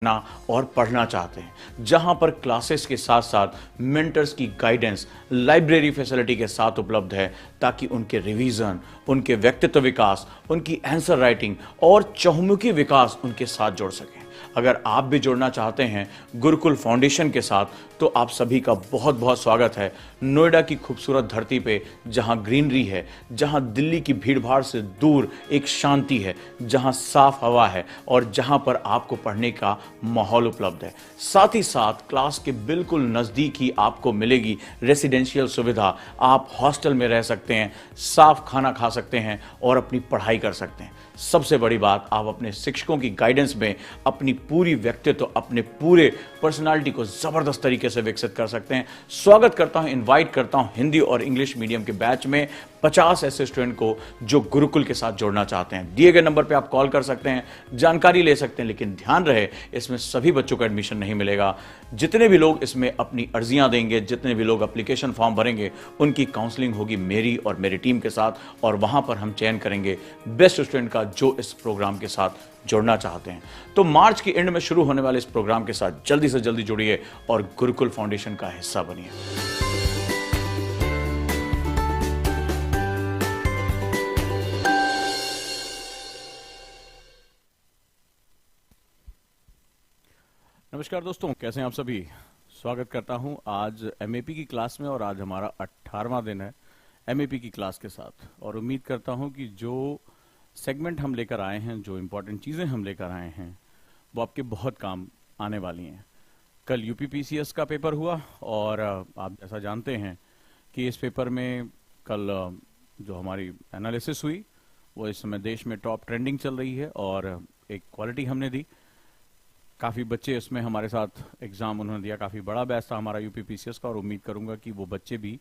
ना और पढ़ना चाहते हैं, जहां पर क्लासेस के साथ साथ मेंटर्स की गाइडेंस लाइब्रेरी फैसिलिटी के साथ उपलब्ध है, ताकि उनके रिवीजन, उनके व्यक्तित्व विकास, उनकी आंसर राइटिंग और चहुमुखी विकास उनके साथ जुड़ सकें। अगर आप भी जुड़ना चाहते हैं गुरुकुल फाउंडेशन के साथ, तो आप सभी का बहुत बहुत स्वागत है नोएडा की खूबसूरत धरती पे, जहां ग्रीनरी है, जहां दिल्ली की भीड़भाड़ से दूर एक शांति है, जहां साफ हवा है और जहां पर आपको पढ़ने का माहौल उपलब्ध है। साथ ही साथ क्लास के बिल्कुल नजदीक ही आपको मिलेगी रेसिडेंशियल सुविधा। आप हॉस्टल में रह सकते हैं, साफ खाना खा सकते हैं और अपनी पढ़ाई कर सकते हैं। सबसे बड़ी बात, आप अपने शिक्षकों की गाइडेंस में अपनी पूरी व्यक्तित्व, अपने पूरे पर्सनालिटी को जबरदस्त तरीके से विकसित कर सकते हैं। स्वागत करता हूं, इनवाइट करता हूं हिंदी और इंग्लिश मीडियम के बैच में 50 ऐसे स्टूडेंट को जो गुरुकुल के साथ जुड़ना चाहते हैं। दिए गए नंबर पे आप कॉल कर सकते हैं, जानकारी ले सकते हैं, लेकिन ध्यान रहे इसमें सभी बच्चों को एडमिशन नहीं मिलेगा। जितने भी लोग इसमें अपनी अर्जियां देंगे, जितने भी लोग एप्लीकेशन फॉर्म भरेंगे, उनकी काउंसलिंग होगी मेरी और मेरी टीम के साथ, और वहां पर हम चयन करेंगे बेस्ट स्टूडेंट का जो इस प्रोग्राम के साथ जुड़ना चाहते हैं। तो मार्च के एंड में शुरू होने वाले इस प्रोग्राम के साथ जल्दी से जल्दी जुड़िए और गुरुकुल फाउंडेशन का हिस्सा बनिए। नमस्कार दोस्तों, कैसे हैं आप सभी। स्वागत करता हूं आज एमएपी की क्लास में, और आज हमारा 18वां दिन है एमएपी की क्लास के साथ। और उम्मीद करता हूं कि जो सेगमेंट हम लेकर आए हैं, जो इंपॉर्टेंट चीज़ें हम लेकर आए हैं, वो आपके बहुत काम आने वाली हैं। कल यूपीपीसीएस का पेपर हुआ, और आप जैसा जानते हैं कि इस पेपर में कल जो हमारी एनालिसिस हुई, वो इस समय देश में टॉप ट्रेंडिंग चल रही है, और एक क्वालिटी हमने दी। काफ़ी बच्चे इसमें हमारे साथ एग्ज़ाम उन्होंने दिया, काफ़ी बड़ा बैच था हमारा यूपीपीसीएस का, और उम्मीद करूंगा कि वो बच्चे भी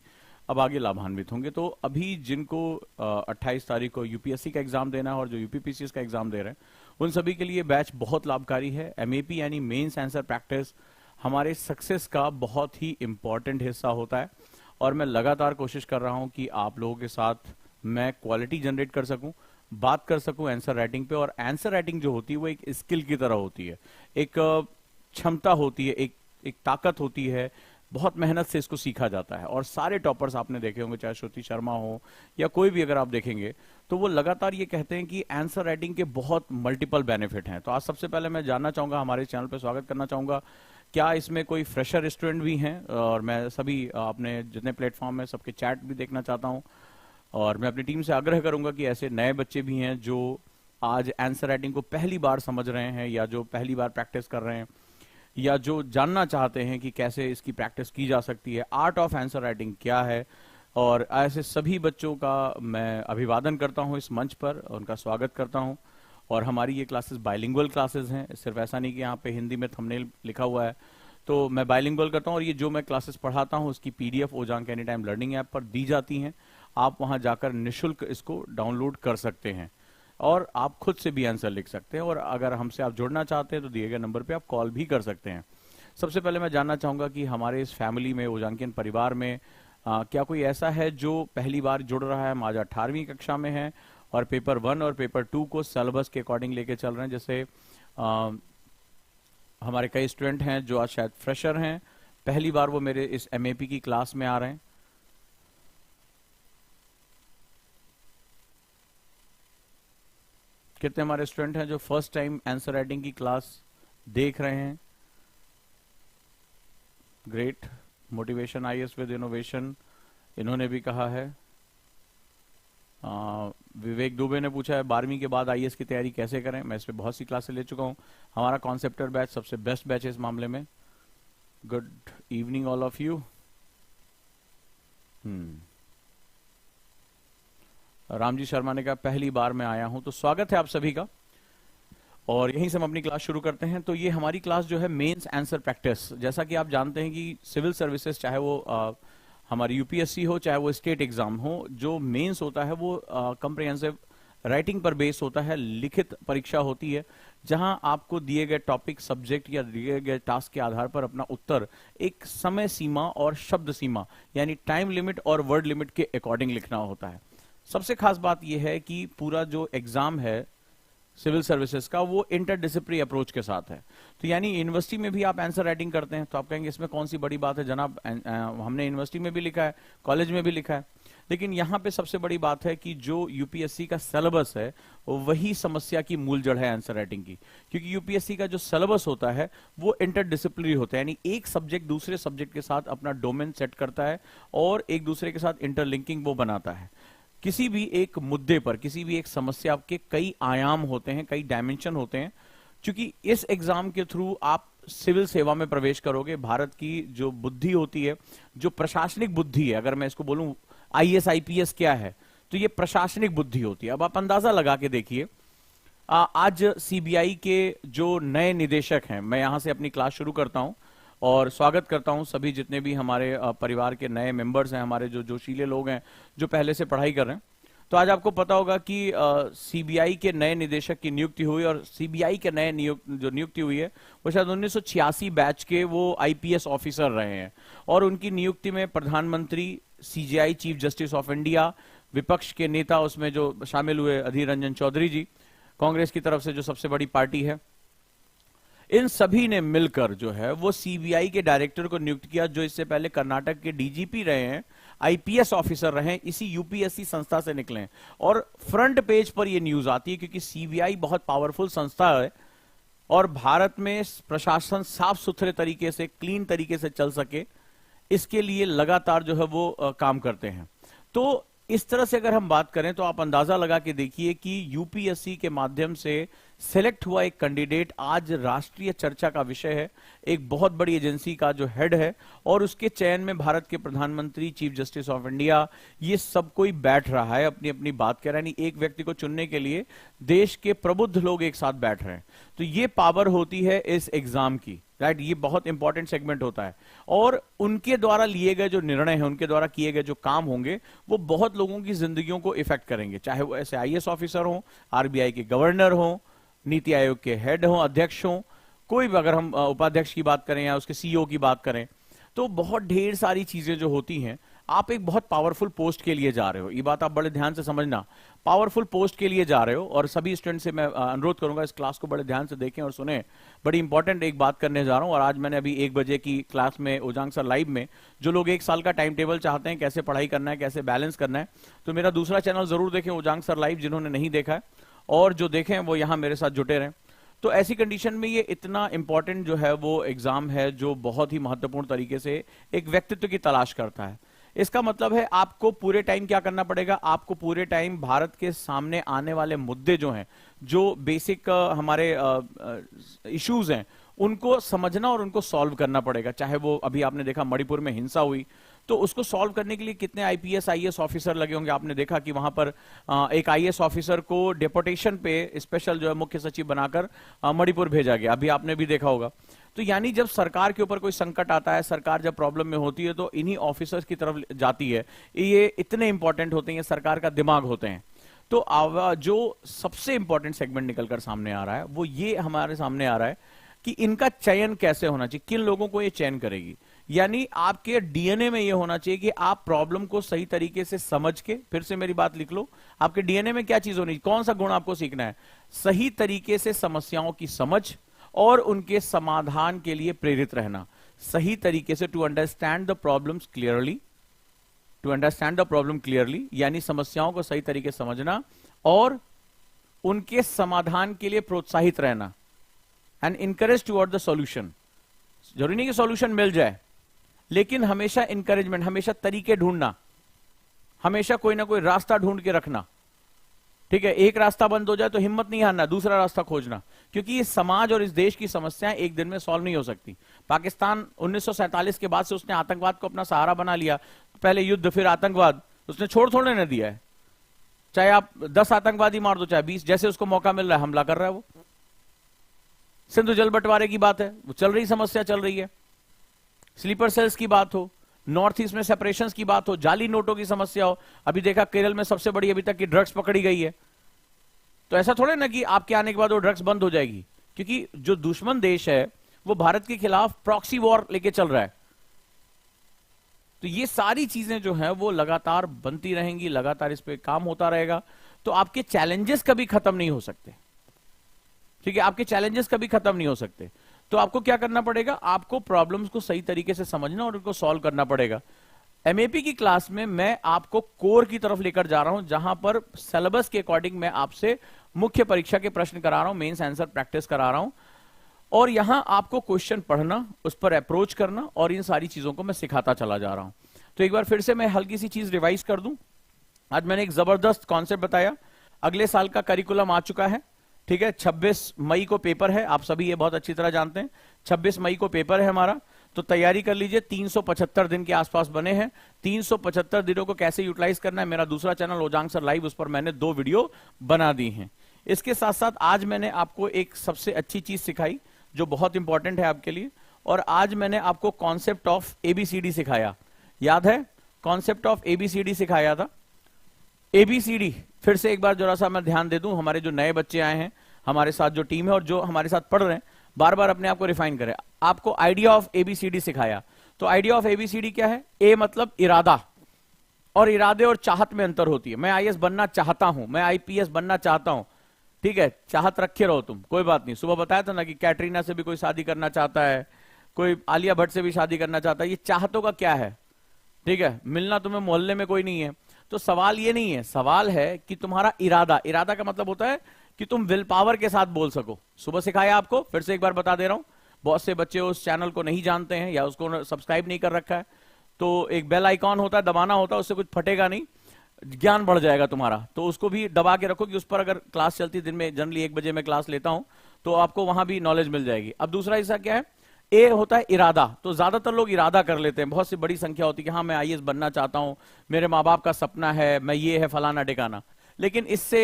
अब आगे लाभान्वित होंगे। तो अभी जिनको 28 तारीख को यूपीएससी का एग्जाम देना है और जो यूपीपीसीएस का एग्जाम दे रहे हैं, उन सभी के लिए बैच बहुत लाभकारी है। एमएपी यानी मेंस आंसर प्रैक्टिस हमारे सक्सेस का बहुत ही इंपॉर्टेंट हिस्सा होता है, और मैं लगातार कोशिश कर रहा हूं कि आप लोगों के साथ मैं क्वालिटी जनरेट कर सकूं, बात कर सकूं आंसर राइटिंग पे। और आंसर राइटिंग जो होती है वो एक स्किल की तरह होती है, एक क्षमता होती है, एक ताकत होती है। बहुत मेहनत से इसको सीखा जाता है, और सारे टॉपर्स आपने देखे होंगे, चाहे श्रुति शर्मा हो या कोई भी, अगर आप देखेंगे तो वो लगातार ये कहते हैं कि आंसर राइटिंग के बहुत मल्टीपल बेनिफिट हैं। तो आज सबसे पहले मैं जानना चाहूंगा, हमारे चैनल पे स्वागत करना चाहूंगा, क्या इसमें कोई फ्रेशर स्टूडेंट भी हैं। और मैं सभी अपने जितने प्लेटफॉर्म है सबके चैट भी देखना चाहता हूँ, और मैं अपनी टीम से आग्रह करूंगा कि ऐसे नए बच्चे भी हैं जो आज आंसर राइटिंग को पहली बार समझ रहे हैं, या जो पहली बार प्रैक्टिस कर रहे हैं, या जो जानना चाहते हैं कि कैसे इसकी प्रैक्टिस की जा सकती है, आर्ट ऑफ आंसर राइटिंग क्या है। और ऐसे सभी बच्चों का मैं अभिवादन करता हूं इस मंच पर, उनका स्वागत करता हूं। और हमारी ये क्लासेस बाइलिंगुअल क्लासेस हैं, सिर्फ ऐसा नहीं कि यहाँ पे हिंदी में थंबनेल लिखा हुआ है, तो मैं बाइलिंगुअल करता हूँ। और ये जो मैं क्लासेस पढ़ाता हूँ उसकी PDF Ojaank any time learning app पर दी जाती हैं। आप वहां जाकर निःशुल्क इसको डाउनलोड कर सकते हैं, और आप खुद से भी आंसर लिख सकते हैं। और अगर हमसे आप जुड़ना चाहते हैं तो दिए गए नंबर पे आप कॉल भी कर सकते हैं। सबसे पहले मैं जानना चाहूंगा कि हमारे इस फैमिली में, ओजांकियन परिवार में, क्या कोई ऐसा है जो पहली बार जुड़ रहा है। हम आज 18वीं कक्षा में हैं, और पेपर 1 और पेपर 2 को सिलेबस के अकॉर्डिंग लेके चल रहे हैं। जैसे हमारे कई स्टूडेंट हैं जो आज शायद फ्रेशर हैं, पहली बार वो मेरे इस एमएपी की क्लास में आ रहे हैं। कितने हमारे स्टूडेंट हैं जो फर्स्ट टाइम आंसर राइटिंग की क्लास देख रहे हैं। Great. Motivation IAS with innovation, इन्होंने भी कहा है। विवेक दुबे ने पूछा है 12वीं के बाद आईएएस की तैयारी कैसे करें। मैं इस पे बहुत सी क्लासेस ले चुका हूं। हमारा कॉन्सेप्टर बैच सबसे बेस्ट बैच है इस मामले में। Good evening all of you. Ramji Sharma ने कहा पहली बार मैं आया हूं, तो स्वागत है आप सभी का। और यहीं से हम अपनी क्लास शुरू करते हैं। तो ये हमारी क्लास जो है मेंस आंसर प्रैक्टिस, जैसा कि आप जानते हैं कि सिविल सर्विसेज, चाहे वो हमारी यूपीएससी हो, चाहे वो स्टेट एग्जाम हो, जो मेंस होता है वो कॉम्प्रिहेंसिव राइटिंग पर बेस होता है, लिखित परीक्षा होती है, जहां आपको दिए गए टॉपिक, सब्जेक्ट या दिए गए टास्क के आधार पर अपना उत्तर एक समय सीमा और शब्द सीमा यानी टाइम लिमिट और वर्ड लिमिट के अकॉर्डिंग लिखना होता है। सबसे खास बात यह है कि पूरा जो एग्जाम है सिविल सर्विसेज का, वो इंटरडिसिप्लिनरी अप्रोच के साथ है। तो यानी यूनिवर्सिटी में भी आप आंसर राइटिंग करते हैं तो आप कहेंगे इसमें कौन सी बड़ी बात है जनाब, हमने यूनिवर्सिटी में भी लिखा है, कॉलेज में भी लिखा है। लेकिन यहाँ पे सबसे बड़ी बात है कि जो यूपीएससी का सिलेबस है वही समस्या की मूल जड़ है आंसर राइटिंग की, क्योंकि यूपीएससी का जो सिलेबस होता है वो इंटरडिसिप्लिनरी होता है, यानी एक सब्जेक्ट दूसरे सब्जेक्ट के साथ अपना डोमेन सेट करता है और एक दूसरे के साथ इंटरलिंकिंग वो बनाता है। किसी भी एक मुद्दे पर, किसी भी एक समस्या के कई आयाम होते हैं, कई डायमेंशन होते हैं। क्योंकि इस एग्जाम के थ्रू आप सिविल सेवा में प्रवेश करोगे, भारत की जो बुद्धि होती है, जो प्रशासनिक बुद्धि है, अगर मैं इसको बोलूं आईएएस आईपीएस क्या है, तो ये प्रशासनिक बुद्धि होती है। अब आप अंदाजा लगा के देखिए, आज सीबीआई के जो नए निदेशक हैं, मैं यहां से अपनी क्लास शुरू करता हूं और स्वागत करता हूं सभी जितने भी हमारे परिवार के नए मेंबर्स हैं, हमारे जो जोशीले लोग हैं जो पहले से पढ़ाई कर रहे हैं। तो आज आपको पता होगा कि सीबीआई के नए निदेशक की नियुक्ति हुई, और सीबीआई के नए जो नियुक्ति हुई है वो शायद 1986 बैच के वो आईपीएस ऑफिसर रहे हैं, और उनकी नियुक्ति में प्रधानमंत्री, CJI chief justice of India, विपक्ष के नेता उसमें जो शामिल हुए अधीर रंजन चौधरी जी, कांग्रेस की तरफ से जो सबसे बड़ी पार्टी है, इन सभी ने मिलकर जो है वो सीबीआई के डायरेक्टर को नियुक्त किया, जो इससे पहले कर्नाटक के डीजीपी रहे हैं, आईपीएस ऑफिसर रहे हैं, इसी यूपीएससी संस्था से निकले हैं। और फ्रंट पेज पर ये न्यूज आती है क्योंकि सीबीआई बहुत पावरफुल संस्था है और भारत में प्रशासन साफ सुथरे तरीके से, क्लीन तरीके से चल सके, इसके लिए लगातार जो है वो काम करते हैं। तो इस तरह से अगर हम बात करें तो आप अंदाजा लगा के देखिए कि यूपीएससी के माध्यम से सेलेक्ट हुआ एक कैंडिडेट आज राष्ट्रीय चर्चा का विषय है, एक बहुत बड़ी एजेंसी का जो हेड है, और उसके चयन में भारत के प्रधानमंत्री, चीफ जस्टिस ऑफ इंडिया, ये सब कोई बैठ रहा है, अपनी अपनी बात कह रहा है। यानी एक व्यक्ति को चुनने के लिए देश के प्रबुद्ध लोग एक साथ बैठ रहे हैं। तो ये पावर होती है इस एग्जाम की, राइट। ये बहुत इंपॉर्टेंट सेगमेंट होता है, और उनके द्वारा लिए गए जो निर्णय हैं, उनके द्वारा किए गए जो काम होंगे, वो बहुत लोगों की जिंदगियों को इफेक्ट करेंगे, चाहे वो ऐसे आईएएस ऑफिसर हो, आरबीआई के गवर्नर हो, नीति आयोग के हेड हो, अध्यक्ष हो, कोई भी, अगर हम उपाध्यक्ष की बात करें या उसके सीईओ की बात करें, तो बहुत ढेर सारी चीजें जो होती हैं। आप एक बहुत पावरफुल पोस्ट के लिए जा रहे हो, ये बात आप बड़े ध्यान से समझना, पावरफुल पोस्ट के लिए जा रहे हो। और सभी स्टूडेंट से मैं अनुरोध करूंगा इस क्लास को बड़े ध्यान से देखें और सुने, बड़ी इंपॉर्टेंट एक बात करने जा रहा हूं। और आज मैंने अभी 1 बजे की क्लास में उजांग सर लाइव में, जो लोग 1 साल का टाइम टेबल चाहते हैं, कैसे पढ़ाई करना है, कैसे बैलेंस करना है, तो मेरा दूसरा चैनल जरूर देखें, उजांग सर लाइव, जिन्होंने नहीं देखा है, और जो देखें वो यहां मेरे साथ जुटे रहें। तो ऐसी कंडीशन में ये इतना इंपॉर्टेंट जो है वो एग्जाम है, जो बहुत ही महत्वपूर्ण तरीके से एक व्यक्तित्व की तलाश करता है। इसका मतलब है आपको पूरे टाइम क्या करना पड़ेगा, आपको पूरे टाइम भारत के सामने आने वाले मुद्दे जो हैं, जो बेसिक हमारे इश्यूज हैं, उनको समझना और उनको सॉल्व करना पड़ेगा। चाहे वो अभी आपने देखा मणिपुर में हिंसा हुई, तो उसको सॉल्व करने के लिए कितने आईपीएस आईएएस ऑफिसर लगे होंगे। आपने देखा कि वहां पर एक आईएएस ऑफिसर को डेपुटेशन पे स्पेशल जो है मुख्य सचिव बनाकर मणिपुर भेजा गया, अभी आपने भी देखा होगा। तो यानी जब सरकार के ऊपर कोई संकट आता है, सरकार जब प्रॉब्लम में होती है, तो इन्हीं ऑफिसर्स की तरफ जाती है। ये इतने इंपॉर्टेंट होते हैं, सरकार का दिमाग होते हैं। तो जो सबसे इंपॉर्टेंट सेगमेंट निकलकर सामने आ रहा है वो ये हमारे सामने आ रहा है कि इनका चयन कैसे होना चाहिए, किन लोगों को ये चयन करेगी। यानी आपके डीएनए में ये होना चाहिए कि आप प्रॉब्लम को सही तरीके से समझ के, फिर से मेरी बात लिख लो, आपके डीएनए में क्या चीज होनी चाहिए, कौन सा गुण आपको सीखना है, सही तरीके से समस्याओं की समझ और उनके समाधान के लिए प्रेरित रहना, सही तरीके से to understand the problems clearly, to understand the problem clearly, यानी समस्याओं को सही तरीके से समझना और उनके समाधान के लिए प्रोत्साहित रहना, and encourage toward the solution. जरूरी नहीं कि सॉल्यूशन मिल जाए, लेकिन हमेशा इंकरेजमेंट, हमेशा तरीके ढूंढना, हमेशा कोई ना कोई रास्ता ढूंढ के रखना। ठीक है, एक रास्ता बंद हो जाए तो हिम्मत नहीं हारना, दूसरा रास्ता खोजना, क्योंकि इस समाज और इस देश की समस्याएं एक दिन में सॉल्व नहीं हो सकती। पाकिस्तान 1947 के बाद से उसने आतंकवाद को अपना सहारा बना लिया, पहले युद्ध फिर आतंकवाद, उसने छोड़ थोड़े न दिया है। चाहे आप 10 आतंकवादी मार दो, चाहे 20, जैसे उसको मौका मिल रहा है हमला कर रहा है वो। सिंधु जल बंटवारे की बात है, वो चल रही समस्या चल रही है। स्लीपर सेल्स की बात हो, नॉर्थ ईस्ट में सेपरेशंस की बात हो, जाली नोटों की समस्या हो, अभी देखा केरल में सबसे बड़ी अभी तक की ड्रग्स पकड़ी गई है। तो ऐसा थोड़े ना कि आपके आने के बाद वो ड्रग्स बंद हो जाएगी, क्योंकि जो दुश्मन देश है वो भारत के खिलाफ प्रॉक्सी वॉर लेके चल रहा है। तो ये सारी चीजें जो है वो लगातार बनती रहेंगी, लगातार इस पे काम होता रहेगा, तो आपके चैलेंजेस कभी खत्म नहीं हो सकते। ठीक है, आपके चैलेंजेस कभी खत्म नहीं हो सकते। तो आपको क्या करना पड़ेगा, आपको प्रॉब्लम्स को सही तरीके से समझना और उनको सॉल्व करना पड़ेगा। एमएपी की क्लास में मैं आपको कोर की तरफ लेकर जा रहा हूं, जहां पर सिलेबस के अकॉर्डिंग मैं आपसे मुख्य परीक्षा के प्रश्न करा रहा हूं, मेंस आंसर प्रैक्टिस करा रहा हूं, और यहां आपको क्वेश्चन पढ़ना, उस पर अप्रोच करना, और इन सारी चीजों को मैं सिखाता चला जा रहा हूं। तो एक बार फिर से मैं हल्की सी चीज रिवाइज कर दूं। आज मैंने एक जबरदस्त कॉन्सेप्ट बताया। अगले साल का करिकुलम आ चुका है, ठीक है। 26 मई को पेपर है, आप सभी ये बहुत अच्छी तरह जानते हैं। 26 मई को पेपर है हमारा, तो तैयारी कर लीजिए। 375 दिन के आसपास बने हैं। 375 दिनों को कैसे यूटिलाइज करना है, मेरा दूसरा चैनल ओजांग सर लाइव, उस पर मैंने 2 वीडियो बना दी हैं। इसके साथ साथ आज मैंने आपको एक सबसे अच्छी चीज सिखाई जो बहुत इंपॉर्टेंट है आपके लिए, और आज मैंने आपको कॉन्सेप्ट ऑफ एबीसीडी सिखाया। याद है, कॉन्सेप्ट ऑफ एबीसीडी सिखाया था। एबीसीडी फिर से एक बार जरा सा मैं ध्यान दे दूं, हमारे जो नए बच्चे आए हैं हमारे साथ, जो टीम है और जो हमारे साथ पढ़ रहे हैं, बार बार अपने आप को रिफाइन करें। आपको आइडिया ऑफ एबीसीडी सिखाया। तो आइडिया ऑफ एबीसीडी क्या है? ए मतलब इरादा, और इरादे और चाहत में अंतर होती है। मैं आईएएस बनना चाहता हूं, मैं आईपीएस बनना चाहता हूं, ठीक है। चाहत रखे रहो तुम, कोई बात नहीं। सुबह बताया था ना कि कैटरीना से भी कोई शादी करना चाहता है, कोई आलिया भट्ट से भी शादी करना चाहता है। ये चाहतों का क्या है, ठीक है। मिलना तुम्हें मोहल्ले में कोई नहीं है। तो सवाल ये नहीं है, सवाल है कि तुम्हारा इरादा। इरादा का मतलब होता है कि तुम विल पावर के साथ बोल सको। सुबह सिखाया आपको, फिर से एक बार बता दे रहा हूं। बहुत से बच्चे उस चैनल को नहीं जानते हैं या उसको सब्सक्राइब नहीं कर रखा है। तो एक बेल आइकॉन होता है, दबाना होता है, उससे कुछ फटेगा नहीं, ज्ञान बढ़ जाएगा तुम्हारा। तो उसको भी दबा के रखो कि उस पर अगर क्लास चलती, दिन में जनरली 1 बजे मैं क्लास लेता हूं, तो आपको वहां भी नॉलेज मिल जाएगी। अब दूसरा हिस्सा क्या है? ए होता है इरादा। तो ज्यादातर लोग इरादा कर लेते हैं, बहुत सी बड़ी संख्या होती है कि हाँ मैं आईएएस बनना चाहता हूं, मेरे माँ बाप का सपना है, मैं ये है फलाना ठिकाना। लेकिन इससे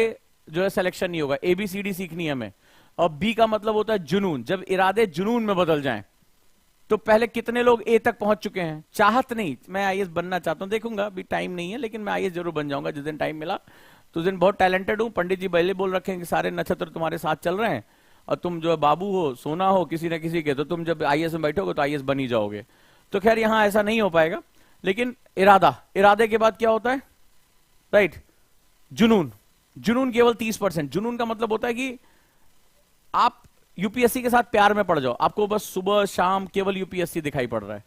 जो है सिलेक्शन नहीं होगा। एबीसीडी सीखनी है हमें। और बी का मतलब होता है जुनून। जब इरादे जुनून में बदल जाएं, तो पहले कितने लोग ए तक पहुंच चुके हैं? चाहत नहीं, मैं आईएएस बनना चाहता हूं, देखूंगा अभी टाइम नहीं है, लेकिन मैं आईएएस जरूर बन जाऊंगा जिस दिन टाइम मिला। तो उस दिन बहुत टैलेंटेड हूं, पंडित जी पहले बोल रखे हैं कि सारे नक्षत्र तुम्हारे साथ चल रहे हैं, और तुम जो है बाबू हो, सोना हो किसी न किसी के, तो तुम जब आईएएस में बैठोगे तो आईएएस बन ही जाओगे। तो खैर यहां ऐसा नहीं हो पाएगा। लेकिन इरादा, इरादे के बाद क्या होता है? राइट, जुनून। जुनून केवल 30%। जुनून का मतलब होता है कि आप यूपीएससी के साथ प्यार में पड़ जाओ, आपको बस सुबह शाम केवल यूपीएससी दिखाई पड़ रहा है।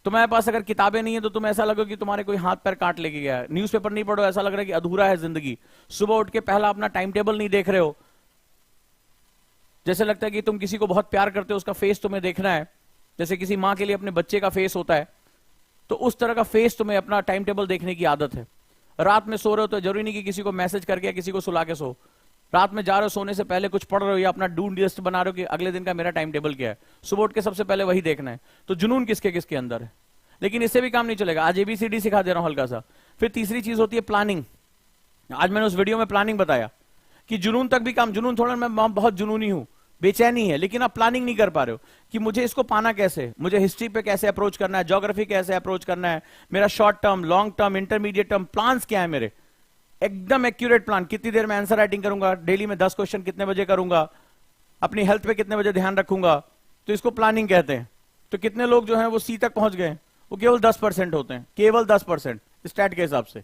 तुम्हारे पास अगर किताबें नहीं है तो तुम्हें ऐसा लगो कि तुम्हारे कोई हाथ पैर काट लेके गया है। न्यूज़पेपर नहीं पढ़ो, ऐसा लग रहा है कि अधूरा है जिंदगी। सुबह उठ के पहला अपना टाइम टेबल नहीं देख रहे हो, जैसे लगता है कि तुम किसी को बहुत प्यार करते हो, उसका फेस तुम्हें देखना है, जैसे किसी माँ के लिए अपने बच्चे का फेस होता है, तो उस तरह का फेस तुम्हें अपना टाइम टेबल देखने की आदत है। रात में सो रहे हो तो जरूरी नहीं कि किसी को मैसेज करके या किसी को सुला के सो। रात में जा रहे हो, सोने से पहले कुछ पढ़ रहे हो या अपना डू लिस्ट बना रहे हो कि अगले दिन का मेरा टाइम टेबल क्या है। सुबह उठ के सबसे पहले वही देखना है। तो जुनून किसके किसके अंदर है। लेकिन इससे भी काम नहीं चलेगा। आज एबीसीडी सिखा दे रहा हूं हल्का सा। फिर तीसरी चीज होती है प्लानिंग। आज मैंने उस वीडियो में प्लानिंग बताया कि जुनून तक भी काम, जुनून थोड़ा मैं बहुत जुनूनी हूं, बेचैनी है, लेकिन आप प्लानिंग नहीं कर पा रहे हो कि मुझे इसको पाना कैसे, मुझे हिस्ट्री पे कैसे अप्रोच करना है, ज्योग्राफी कैसे अप्रोच करना है, मेरा short term, long term, intermediate term plans क्या है मेरे, एकदम एक्यूरेट प्लान। कितनी देर में आंसर राइटिंग करूंगा, डेली में 10 क्वेश्चन कितने बजे करूंगा, अपनी हेल्थ पे कितने बजे ध्यान रखूंगा, तो इसको प्लानिंग कहते हैं। तो कितने लोग जो हैं वो सी तक पहुंच गए? वो केवल 10% होते हैं, केवल 10% स्टैट के हिसाब से।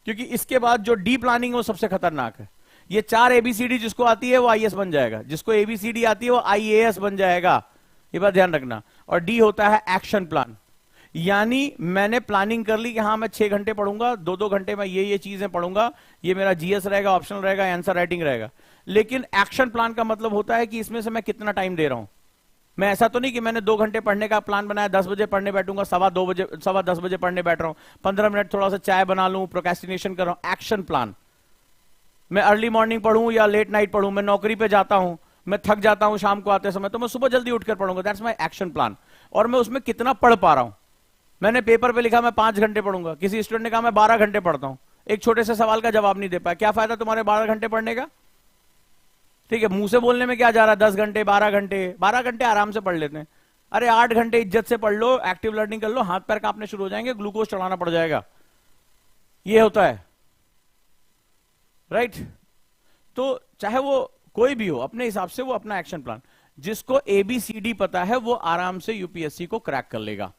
क्योंकि इसके बाद जो डी प्लानिंग है वो सबसे खतरनाक है। ये 4 एबीसीडी जिसको आती है वो आईएएस बन जाएगा, जिसको एबीसीडी आती है वो आईएएस बन जाएगा, ये बात ध्यान रखना। और डी होता है एक्शन प्लान। यानी मैंने प्लानिंग कर ली कि हाँ मैं 6 घंटे पढ़ूंगा, 2-2 घंटे में ये चीजें पढ़ूंगा, ये मेरा जीएस रहेगा, ऑप्शनल रहेगा, आंसर राइटिंग रहेगा। लेकिन एक्शन प्लान का मतलब होता है कि इसमें से मैं कितना टाइम दे रहा हूं। मैं ऐसा तो नहीं कि मैंने 2 घंटे पढ़ने का प्लान बनाया, 10 बजे पढ़ने बैठूंगा, 10:15 बजे पढ़ने बैठ रहा हूं, 15 मिनट थोड़ा सा चाय बना लूं, प्रोक्रेस्टिनेशन कर रहा हूं। Action plan. मैं अर्ली मॉर्निंग पढ़ूं या लेट नाइट पढ़ूं, मैं नौकरी पे जाता हूं, मैं थक जाता हूं शाम को आते समय, तो मैं सुबह जल्दी उठकर पढ़ूंगा, दैट्स माय एक्शन प्लान। और मैं उसमें कितना पढ़ पा रहा हूं। मैंने पेपर पे लिखा मैं 5 घंटे पढ़ूंगा, किसी स्टूडेंट ने कहा मैं 12 घंटे पढ़ता हूं, एक छोटे से सवाल का जवाब नहीं दे पाया। क्या फायदा तुम्हारे 12 घंटे पढ़ने का? ठीक है, मुंह से बोलने में क्या जा रहा है, 10 घंटे 12 घंटे, 12 घंटे आराम से पढ़ लेते हैं। अरे 8 घंटे इज्जत से पढ़ लो, एक्टिव लर्निंग कर लो, हाथ पैर कांपने शुरू हो जाएंगे, ग्लूकोज चढ़ाना पड़ जाएगा। ये होता है, राइट। तो चाहे वो कोई भी हो, अपने हिसाब से वो अपना एक्शन प्लान, जिसको एबीसीडी पता है वो आराम से यूपीएससी को क्रैक कर लेगा।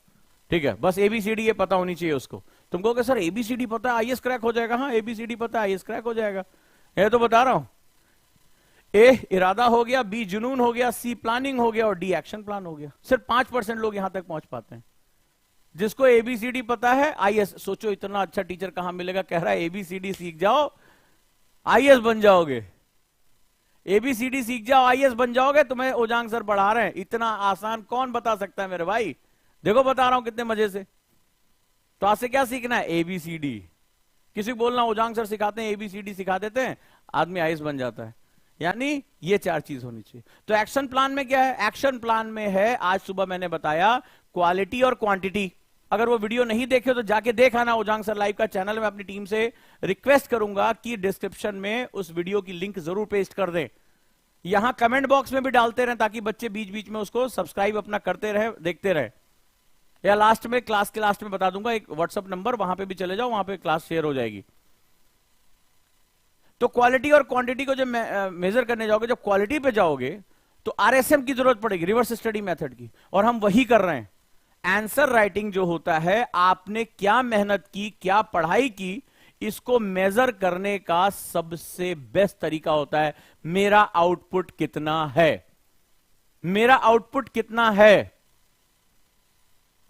ठीक है, बस एबीसीडी ये पता होनी चाहिए उसको। तुम कहोगे सर एबीसीडी पता है आईएएस क्रैक हो जाएगा? हाँ, एबीसीडी पता है आईएएस क्रैक हो जाएगा, ये तो बता रहा हूं। ए इरादा हो गया, बी जुनून हो गया, सी प्लानिंग हो गया और डी एक्शन प्लान हो गया। सिर्फ 5% लोग यहां तक पहुंच पाते हैं। जिसको एबीसीडी पता है, आईएएस, सोचो इतना अच्छा टीचर कहां मिलेगा, कह रहा है एबीसीडी सीख जाओ आईएएस बन जाओगे, एबीसीडी सीख जाओ आईएएस बन जाओगे। तुम्हें ओजांग सर पढ़ा रहे हैं, इतना आसान कौन बता सकता है मेरे भाई? देखो बता रहा हूं कितने मजे से। तो आज से क्या सीखना है? एबीसीडी। किसी को बोलना ओजांग सर सिखाते हैं, एबीसीडी सिखा देते हैं, आदमी आईएएस बन जाता है। यानी ये 4 चीज होनी चाहिए। तो एक्शन प्लान में क्या है? एक्शन प्लान में है, आज सुबह मैंने बताया, क्वालिटी और क्वांटिटी। अगर वो वीडियो नहीं देखे तो जाके देखा ना ओजांग सर लाइव का चैनल में। अपनी टीम से रिक्वेस्ट करूंगा कि डिस्क्रिप्शन में उस वीडियो की लिंक जरूर पेस्ट कर दें। यहां कमेंट बॉक्स में भी डालते रहें ताकि बच्चे बीच बीच में उसको सब्सक्राइब अपना करते रहे, देखते रहे। या लास्ट में, क्लास के लास्ट में बता दूंगा एक व्हाट्सएप नंबर, वहां पे भी चले जाओ, वहां पे क्लास शेयर हो जाएगी। तो क्वालिटी और क्वांटिटी को जब मेजर करने जाओगे, जब क्वालिटी पे जाओगे तो आरएसएम की जरूरत पड़ेगी, रिवर्स स्टडी मेथड की, और हम वही कर रहे हैं। आंसर राइटिंग जो होता है, आपने क्या मेहनत की, क्या पढ़ाई की, इसको मेजर करने का सबसे बेस्ट तरीका होता है मेरा आउटपुट कितना है। मेरा आउटपुट कितना है,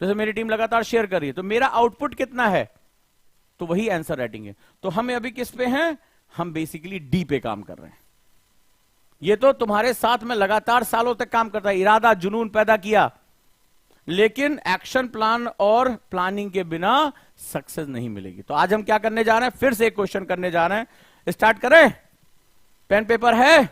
जैसे मेरी टीम लगातार शेयर कर रही है, तो मेरा आउटपुट कितना है, तो वही आंसर राइटिंग है। तो हम अभी किस पे हैं? हम बेसिकली डी पे काम कर रहे हैं। ये तो तुम्हारे साथ में लगातार सालों तक काम करता है, इरादा जुनून पैदा किया, लेकिन एक्शन प्लान और प्लानिंग के बिना सक्सेस नहीं मिलेगी। तो आज हम क्या करने जा रहे हैं? फिर से एक क्वेश्चन करने जा रहे हैं। स्टार्ट करें? पेन पेपर है?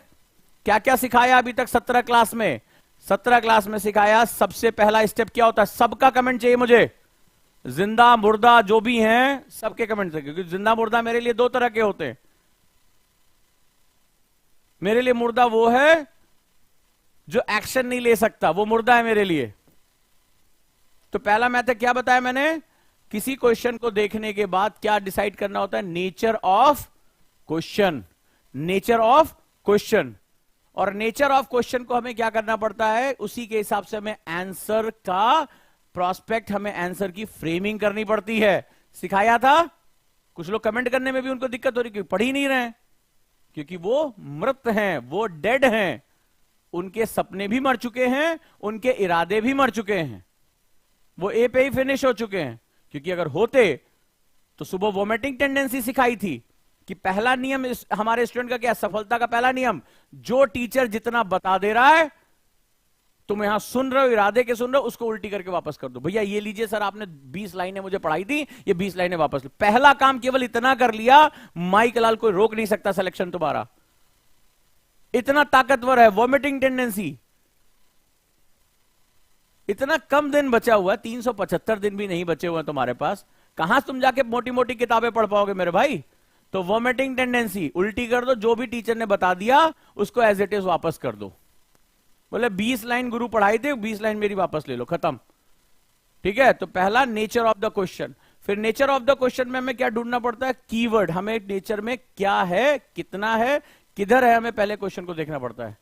क्या क्या सिखाया अभी तक 17 क्लास में? 17 क्लास में सिखाया, सबसे पहला स्टेप क्या होता है? सबका कमेंट चाहिए मुझे, जिंदा मुर्दा जो भी हैं सबके कमेंट चाहिए, क्योंकि जिंदा मुर्दा मेरे लिए 2 तरह के होते हैं। मेरे लिए मुर्दा वो है जो एक्शन नहीं ले सकता, वो मुर्दा है मेरे लिए। तो पहला मैथड क्या बताया मैंने? किसी क्वेश्चन को देखने के बाद क्या डिसाइड करना होता है? Nature of question. Nature of question, और नेचर ऑफ क्वेश्चन को हमें क्या करना पड़ता है? उसी के हिसाब से हमें आंसर का प्रोस्पेक्ट, हमें आंसर की फ्रेमिंग करनी पड़ती है। सिखाया था। कुछ लोग कमेंट करने में भी उनको दिक्कत हो रही, क्योंकि पढ़ ही नहीं रहे हैं, क्योंकि वो मृत हैं, वो डेड हैं, उनके सपने भी मर चुके हैं, उनके इरादे भी मर चुके हैं, वो ए पे ही फिनिश हो चुके हैं। क्योंकि अगर होते तो सुबह वोमिटिंग टेंडेंसी सिखाई थी कि पहला नियम हमारे स्टूडेंट का क्या? सफलता का पहला नियम, जो टीचर जितना बता दे रहा है, तुम यहां सुन रहे हो, इरादे के सुन रहे हो, उसको उल्टी करके वापस कर दो। भैया ये लीजिए सर, आपने 20 लाइनें मुझे पढ़ाई थी, ये 20 लाइनें वापस लो। पहला काम केवल इतना कर लिया, माइक लाल कोई रोक नहीं सकता सिलेक्शन तुम्हारा, इतना ताकतवर है वॉमिटिंग टेंडेंसी। इतना कम दिन बचा हुआ है, 375 दिन भी नहीं बचे हुए हैं तुम्हारे पास, कहां तुम जाके मोटी मोटी किताबें पढ़ पाओगे मेरे भाई? तो वॉमिटिंग टेंडेंसी उल्टी कर दो, जो भी टीचर ने बता दिया उसको एज इट इज वापस कर दो। बोले 20 लाइन गुरु पढ़ाई थे, 20 लाइन मेरी वापस ले लो, खत्म। ठीक है? तो पहला नेचर ऑफ द क्वेश्चन। फिर नेचर ऑफ द क्वेश्चन में हमें क्या ढूंढना पड़ता है? कीवर्ड। हमें नेचर में क्या है, कितना है, किधर है, हमें पहले क्वेश्चन को देखना पड़ता है।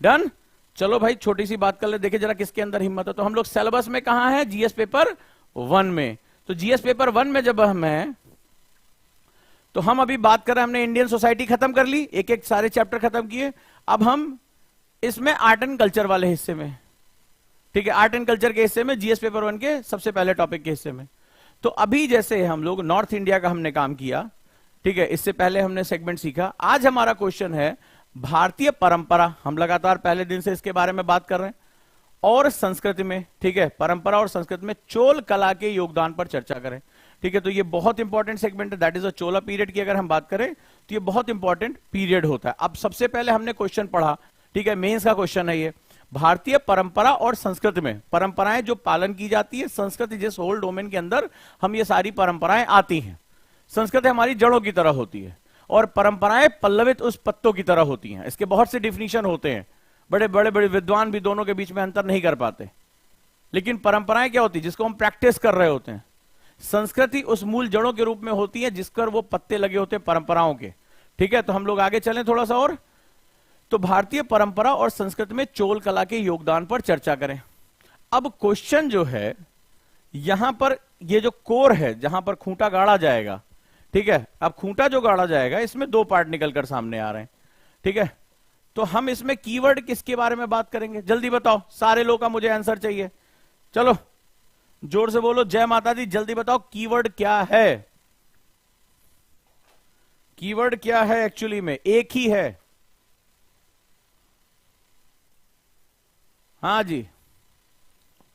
डन? चलो भाई छोटी सी बात कर ले, देखिए जरा किसके अंदर हिम्मत है। तो हम लोग सिलेबस में कहां है? जीएस पेपर 1 में। तो जीएस पेपर 1 में जब हम हैं, तो हम अभी बात कर रहे हैं, हमने इंडियन सोसाइटी खत्म कर ली, एक एक सारे चैप्टर खत्म किए। अब हम इसमें आर्ट एंड कल्चर वाले हिस्से में, ठीक है, आर्ट एंड कल्चर के हिस्से में, जीएस पेपर 1 के सबसे पहले टॉपिक के हिस्से में। तो अभी जैसे हम लोग नॉर्थ इंडिया का हमने काम किया, ठीक है, इससे पहले हमने सेगमेंट सीखा। आज हमारा क्वेश्चन है भारतीय परंपरा, हम लगातार पहले दिन से इसके बारे में बात कर रहे हैं, और संस्कृति में, ठीक है, परंपरा और संस्कृति में चोल कला के योगदान पर चर्चा करें। ठीक है, तो ये बहुत इंपॉर्टेंट सेगमेंट है, that is a Chola period की अगर हम बात करें तो ये बहुत इंपॉर्टेंट पीरियड होता है। अब सबसे पहले हमने क्वेश्चन पढ़ा, ठीक है, मेंस का क्वेश्चन है ये, भारतीय परंपरा और संस्कृति में, परंपराएं जो पालन की जाती है, संस्कृति जिस होल डोमेन के अंदर हम ये सारी परंपराएं आती हैं। संस्कृति हमारी जड़ों की तरह होती है और परंपराएं पल्लवित उस पत्तों की तरह होती हैं। इसके बहुत से डिफिनीशन होते हैं, बड़े बड़े बड़े विद्वान भी दोनों के बीच में अंतर नहीं कर पाते। लेकिन परंपराएं क्या होती है? जिसको हम प्रैक्टिस कर रहे होते हैं। संस्कृति उस मूल जड़ों के रूप में होती है जिस पर वो पत्ते लगे होते हैं परंपराओं के। ठीक है, तो हम लोग आगे चलें थोड़ा सा और। तो भारतीय परंपरा और संस्कृति में चोल कला के योगदान पर चर्चा करें। अब क्वेश्चन जो है यहां पर, ये जो कोर है जहां पर खूंटा गाड़ा जाएगा, ठीक है, अब खूंटा जो गाड़ा जाएगा इसमें 2 पार्ट निकलकर सामने आ रहे हैं। ठीक है, तो हम इसमें कीवर्ड किसके बारे में बात करेंगे, जल्दी बताओ, सारे लोग का मुझे आंसर चाहिए। चलो जोर से बोलो, जय माता दी, जल्दी बताओ कीवर्ड क्या है। कीवर्ड क्या है, एक्चुअली में एक ही है। हाँ जी,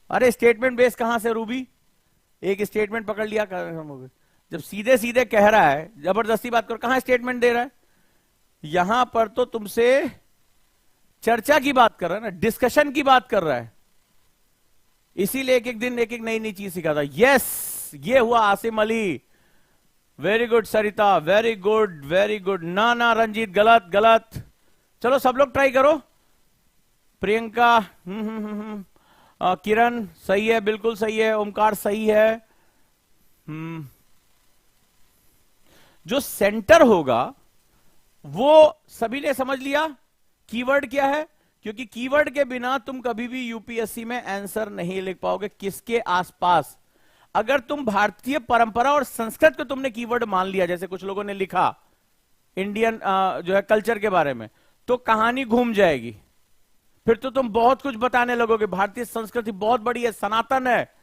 अरे स्टेटमेंट बेस कहां से रूबी, एक स्टेटमेंट पकड़ लिया कर, जब सीधे सीधे कह रहा है, जबरदस्ती बात करो, कहां स्टेटमेंट दे रहा है, यहां पर तो तुमसे चर्चा की बात कर रहा है ना, डिस्कशन की बात कर रहा है, इसीलिए एक एक दिन एक एक नई नई चीज सिखाता। यस, ये हुआ आसिम अली, वेरी गुड सरिता, वेरी गुड वेरी गुड। ना ना रंजीत, गलत गलत। चलो सब लोग ट्राई करो। प्रियंका, किरण सही है, बिल्कुल सही है, ओमकार सही है। जो सेंटर होगा वो सभी ने समझ लिया कीवर्ड क्या है, क्योंकि कीवर्ड के बिना तुम कभी भी यूपीएससी में आंसर नहीं लिख पाओगे। किसके आसपास, अगर तुम भारतीय परंपरा और संस्कृत को तुमने कीवर्ड मान लिया, जैसे कुछ लोगों ने लिखा इंडियन जो है कल्चर के बारे में, तो कहानी घूम जाएगी, फिर तो तुम बहुत कुछ बताने लगोगे। भारतीय संस्कृति बहुत बड़ी है, सनातन है,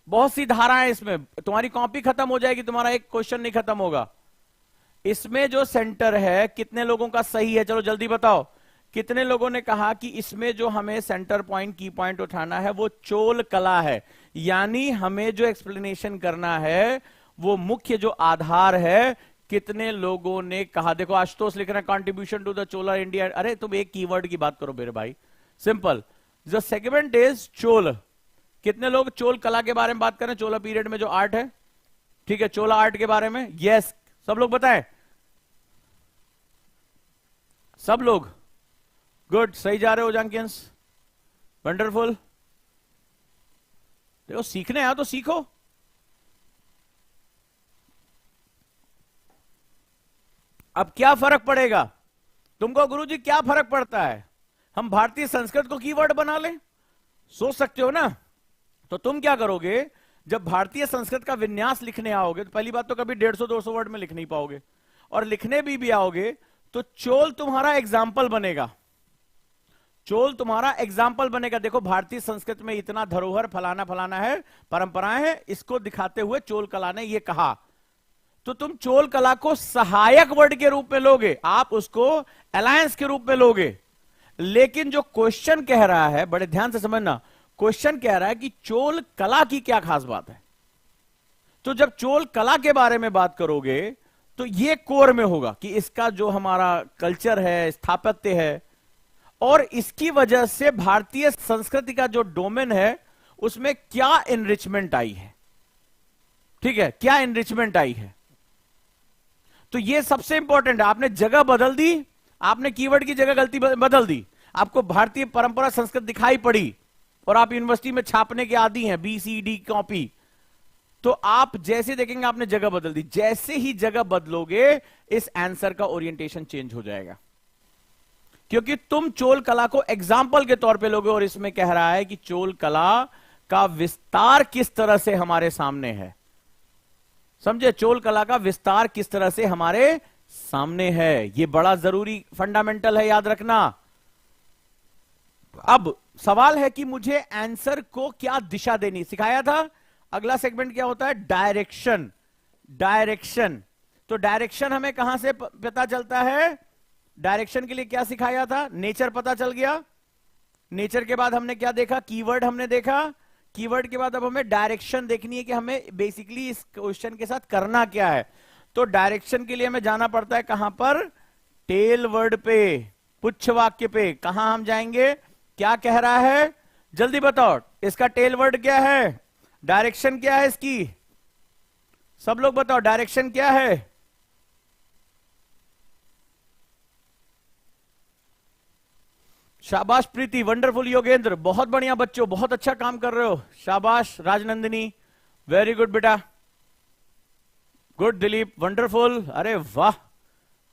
बहुत सी धाराएं, इसमें तुम्हारी कॉपी खत्म हो जाएगी, तुम्हारा एक क्वेश्चन नहीं खत्म होगा। इसमें जो सेंटर है, कितने लोगों का सही है, चलो जल्दी बताओ, कितने लोगों ने कहा कि इसमें जो हमें सेंटर पॉइंट, की पॉइंट उठाना है वो चोल कला है, यानी हमें जो एक्सप्लेनेशन करना है वो मुख्य जो आधार है। कितने लोगों ने कहा, देखो आशुतोष लिख रहे हैं contribution to the Chola India. अरे तुम एक कीवर्ड की बात करो मेरे भाई, simple, the segment is Chola. कितने लोग चोल कला के बारे में बात करें, चोला पीरियड में जो आर्ट है, ठीक है, चोला आर्ट के बारे में, यस, सब लोग बताएं, सब लोग, गुड, सही जा रहे हो जंकियंस, वंडरफुल। देखो सीखने आया तो सीखो। अब क्या फर्क पड़ेगा तुमको, गुरुजी क्या फर्क पड़ता है, हम भारतीय संस्कृत को कीवर्ड बना लें, सोच सकते हो ना। तो तुम क्या करोगे, जब भारतीय संस्कृत का विन्यास लिखने आओगे तो पहली बात तो कभी 150-200 वर्ड में लिख नहीं पाओगे, और लिखने भी आओगे तो चोल तुम्हारा एग्जाम्पल बनेगा, चोल तुम्हारा एग्जाम्पल बनेगा। देखो भारतीय संस्कृत में इतना धरोहर फलाना फलाना है, परंपराएं हैं, इसको दिखाते हुए चोल कला ने यह कहा, तो तुम चोल कला को सहायक वर्ड के रूप में लोगे, आप उसको अलायंस के रूप में लोगे। लेकिन जो क्वेश्चन कह रहा है, बड़े ध्यान से समझना, क्वेश्चन कह रहा है कि चोल कला की क्या खास बात है। तो जब चोल कला के बारे में बात करोगे तो ये कोर में होगा कि इसका जो हमारा कल्चर है, स्थापत्य है, और इसकी वजह से भारतीय संस्कृति का जो डोमेन है उसमें क्या एनरिचमेंट आई है, ठीक है, क्या एनरिचमेंट आई है। तो ये सबसे इंपॉर्टेंट है। आपने जगह बदल दी, आपने कीवर्ड की जगह गलती बदल दी, आपको भारतीय परंपरा संस्कृत दिखाई पड़ी और आप यूनिवर्सिटी में छापने के आदी हैं BCD कॉपी, तो आप जैसे देखेंगे आपने जगह बदल दी, जैसे ही जगह बदलोगे इस आंसर का ओरिएंटेशन चेंज हो जाएगा, क्योंकि तुम चोल कला को एग्जाम्पल के तौर पे लोगे। और इसमें कह रहा है कि चोल कला का विस्तार किस तरह से हमारे सामने है, समझे, चोल कला का विस्तार किस तरह से हमारे सामने है, यह बड़ा जरूरी फंडामेंटल है, याद रखना। अब सवाल है कि मुझे आंसर को क्या दिशा देनी, सिखाया था। अगला सेगमेंट क्या होता है, डायरेक्शन। डायरेक्शन, तो डायरेक्शन हमें कहां से पता चलता है, डायरेक्शन के लिए क्या सिखाया था, नेचर पता चल गया। नेचर के बाद हमने क्या देखा, कीवर्ड हमने देखा। कीवर्ड के बाद अब हमें डायरेक्शन देखनी है कि हमें बेसिकली इस क्वेश्चन के साथ करना क्या है। तो डायरेक्शन के लिए हमें जाना पड़ता है कहां पर, टेल वर्ड पे, पुच्छ वाक्य पे। कहां हम जाएंगे, क्या कह रहा है, जल्दी बताओ, इसका टेल वर्ड क्या है, डायरेक्शन क्या है इसकी, सब लोग बताओ डायरेक्शन क्या है। शाबाश प्रीति, वंडरफुल योगेंद्र, बहुत बढ़िया बच्चों, बहुत अच्छा काम कर रहे हो, शाबाश राजनंदिनी, वेरी गुड बेटा, गुड दिलीप, वंडरफुल, अरे वाह,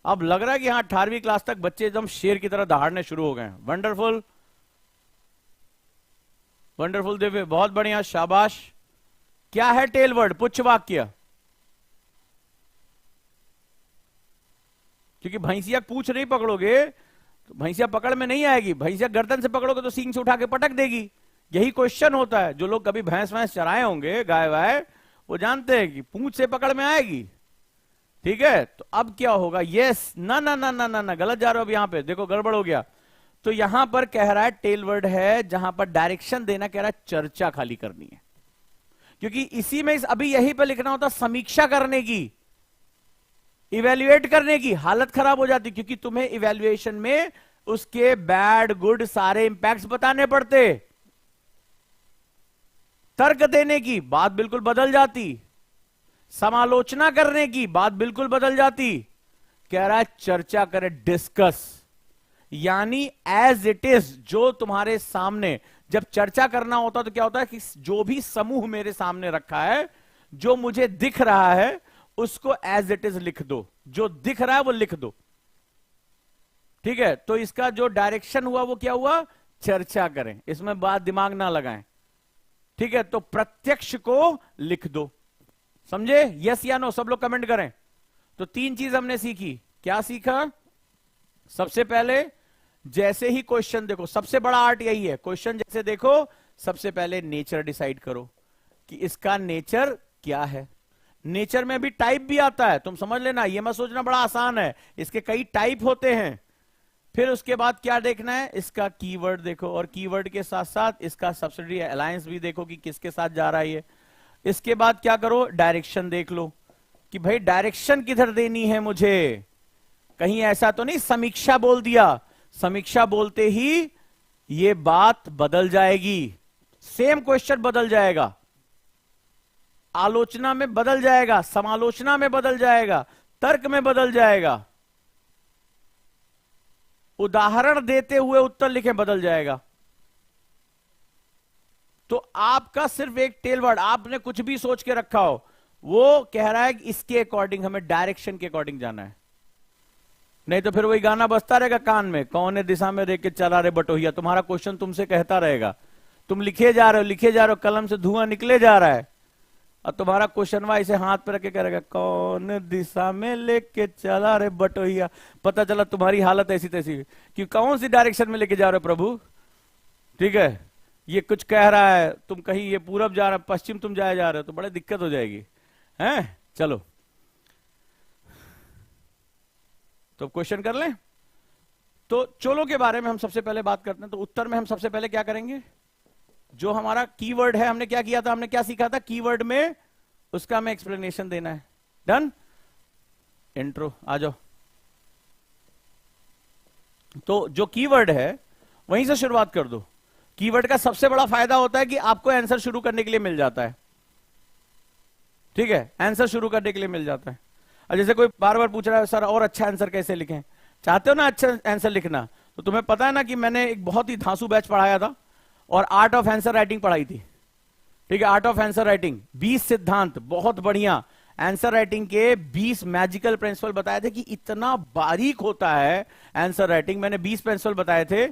अब लग रहा है कि यहां 18वीं क्लास तक बच्चे एकदम शेर की तरह दहाड़ने शुरू हो गए। वंडरफुल वंडरफुल दिव्य, बहुत बढ़िया, शाबाश। क्या है टेल वर्ड, पुच्छ वाक्य, क्योंकि भैंसिया पूछ नहीं पकड़ोगे तो भैंसिया पकड़ में नहीं आएगी, भैंसिया गर्दन से पकड़ोगे तो सींग से उठा के पटक देगी। यही क्वेश्चन होता है। जो लोग कभी भैंस वैंस चराए होंगे, गाय वाय, वो जानते हैं कि पूंछ से पकड़ में आएगी। ठीक है, तो अब क्या होगा? यस, ना ना ना ना ना ना, गलत जा रहे हो। अब यहां पे देखो गड़बड़ हो गया। तो यहां पर कह रहा है टेल वर्ड है, जहां पर डायरेक्शन देना कह रहा है, चर्चा खाली करनी है। क्योंकि इसी में अभी यही पे लिखना होता समीक्षा करने की, इवेल्युएट करने की। हालत खराब हो जाती, क्योंकि तुम्हें इवेल्युएशन में उसके बैड गुड सारे इंपैक्ट्स बताने पड़ते। तर्क देने की बात बिल्कुल बदल जाती, समालोचना करने की बात बिल्कुल बदल जाती। कह रहा है चर्चा करे, डिस्कस, यानी एज इट इज, जो तुम्हारे सामने। जब चर्चा करना होता तो क्या होता है कि जो भी समूह मेरे सामने रखा है, जो मुझे दिख रहा है, उसको एज इट इज लिख दो। जो दिख रहा है वो लिख दो। ठीक है, तो इसका जो डायरेक्शन हुआ वो क्या हुआ? चर्चा करें, इसमें बात दिमाग ना लगाएं। ठीक है, तो प्रत्यक्ष को लिख दो। समझे? यस या नो? सब लोग कमेंट करें। तो 3 चीज हमने सीखी। क्या सीखा? सबसे पहले जैसे ही क्वेश्चन देखो, सबसे बड़ा आर्ट यही है, क्वेश्चन जैसे देखो सबसे पहले नेचर डिसाइड करो कि इसका नेचर क्या है। नेचर में भी टाइप भी आता है, तुम समझ लेना, ये मत सोचना बड़ा आसान है, इसके कई टाइप होते हैं। फिर उसके बाद क्या देखना है? इसका कीवर्ड देखो, और कीवर्ड के साथ साथ इसका सब्सिडी अलायंस भी देखो कि किसके साथ जा रहा है ये। इसके बाद क्या करो? डायरेक्शन देख लो कि भाई डायरेक्शन किधर देनी है मुझे। कहीं ऐसा तो नहीं समीक्षा बोल दिया, समीक्षा बोलते ही ये बात बदल जाएगी, सेम क्वेश्चन बदल जाएगा, आलोचना में बदल जाएगा, समालोचना में बदल जाएगा, तर्क में बदल जाएगा, उदाहरण देते हुए उत्तर लिखे बदल जाएगा। तो आपका सिर्फ एक टेल वर्ड, आपने कुछ भी सोच के रखा हो, वो कह रहा है कि इसके अकॉर्डिंग हमें डायरेक्शन के अकॉर्डिंग जाना है। नहीं तो फिर वही गाना बजता रहेगा कान में, कौन दिशा में देख के चला रे बटोहिया। तुम्हारा क्वेश्चन तुमसे कहता रहेगा, तुम लिखे जा रहे हो, लिखे जा रहे हो, कलम से धुआं निकले जा रहा है, और तुम्हारा क्वेश्चन वहां इसे हाथ पे रख के करेगा, कौन दिशा में लेके चला रे बटोहिया। पता चला तुम्हारी हालत ऐसी तैसी कि कौन सी डायरेक्शन में लेके जा रहे हो प्रभु। ठीक है, ये कुछ कह रहा है, तुम कहीं ये पूरब जा रहे हो, पश्चिम तुम जा रहे हो, तो बड़ी दिक्कत हो जाएगी। हैं? चलो तो क्वेश्चन कर लें। तो चोलो के बारे में हम सबसे पहले बात करते हैं। तो उत्तर में हम सबसे पहले क्या करेंगे? जो हमारा कीवर्ड है, हमने क्या किया था, हमने क्या सीखा था कीवर्ड में, उसका हमें एक्सप्लेनेशन देना है। डन? इंट्रो आ जाओ। तो जो कीवर्ड है वहीं से शुरुआत कर दो। कीवर्ड का सबसे बड़ा फायदा होता है कि आपको आंसर शुरू करने के लिए मिल जाता है। ठीक है, आंसर शुरू करने के लिए मिल जाता है। और जैसे कोई बार बार पूछ रहा है, सर और अच्छा आंसर कैसे लिखें? चाहते हो ना अच्छा आंसर लिखना, तो तुम्हें पता है ना कि मैंने एक बहुत ही धांसू बैच पढ़ाया था और आर्ट ऑफ आंसर राइटिंग पढ़ाई थी। ठीक है, आर्ट ऑफ आंसर राइटिंग 20 सिद्धांत, बहुत बढ़िया आंसर राइटिंग के 20 मैजिकल प्रिंसिपल बताए थे कि इतना बारीक होता है आंसर राइटिंग। मैंने 20 प्रिंसिपल बताए थे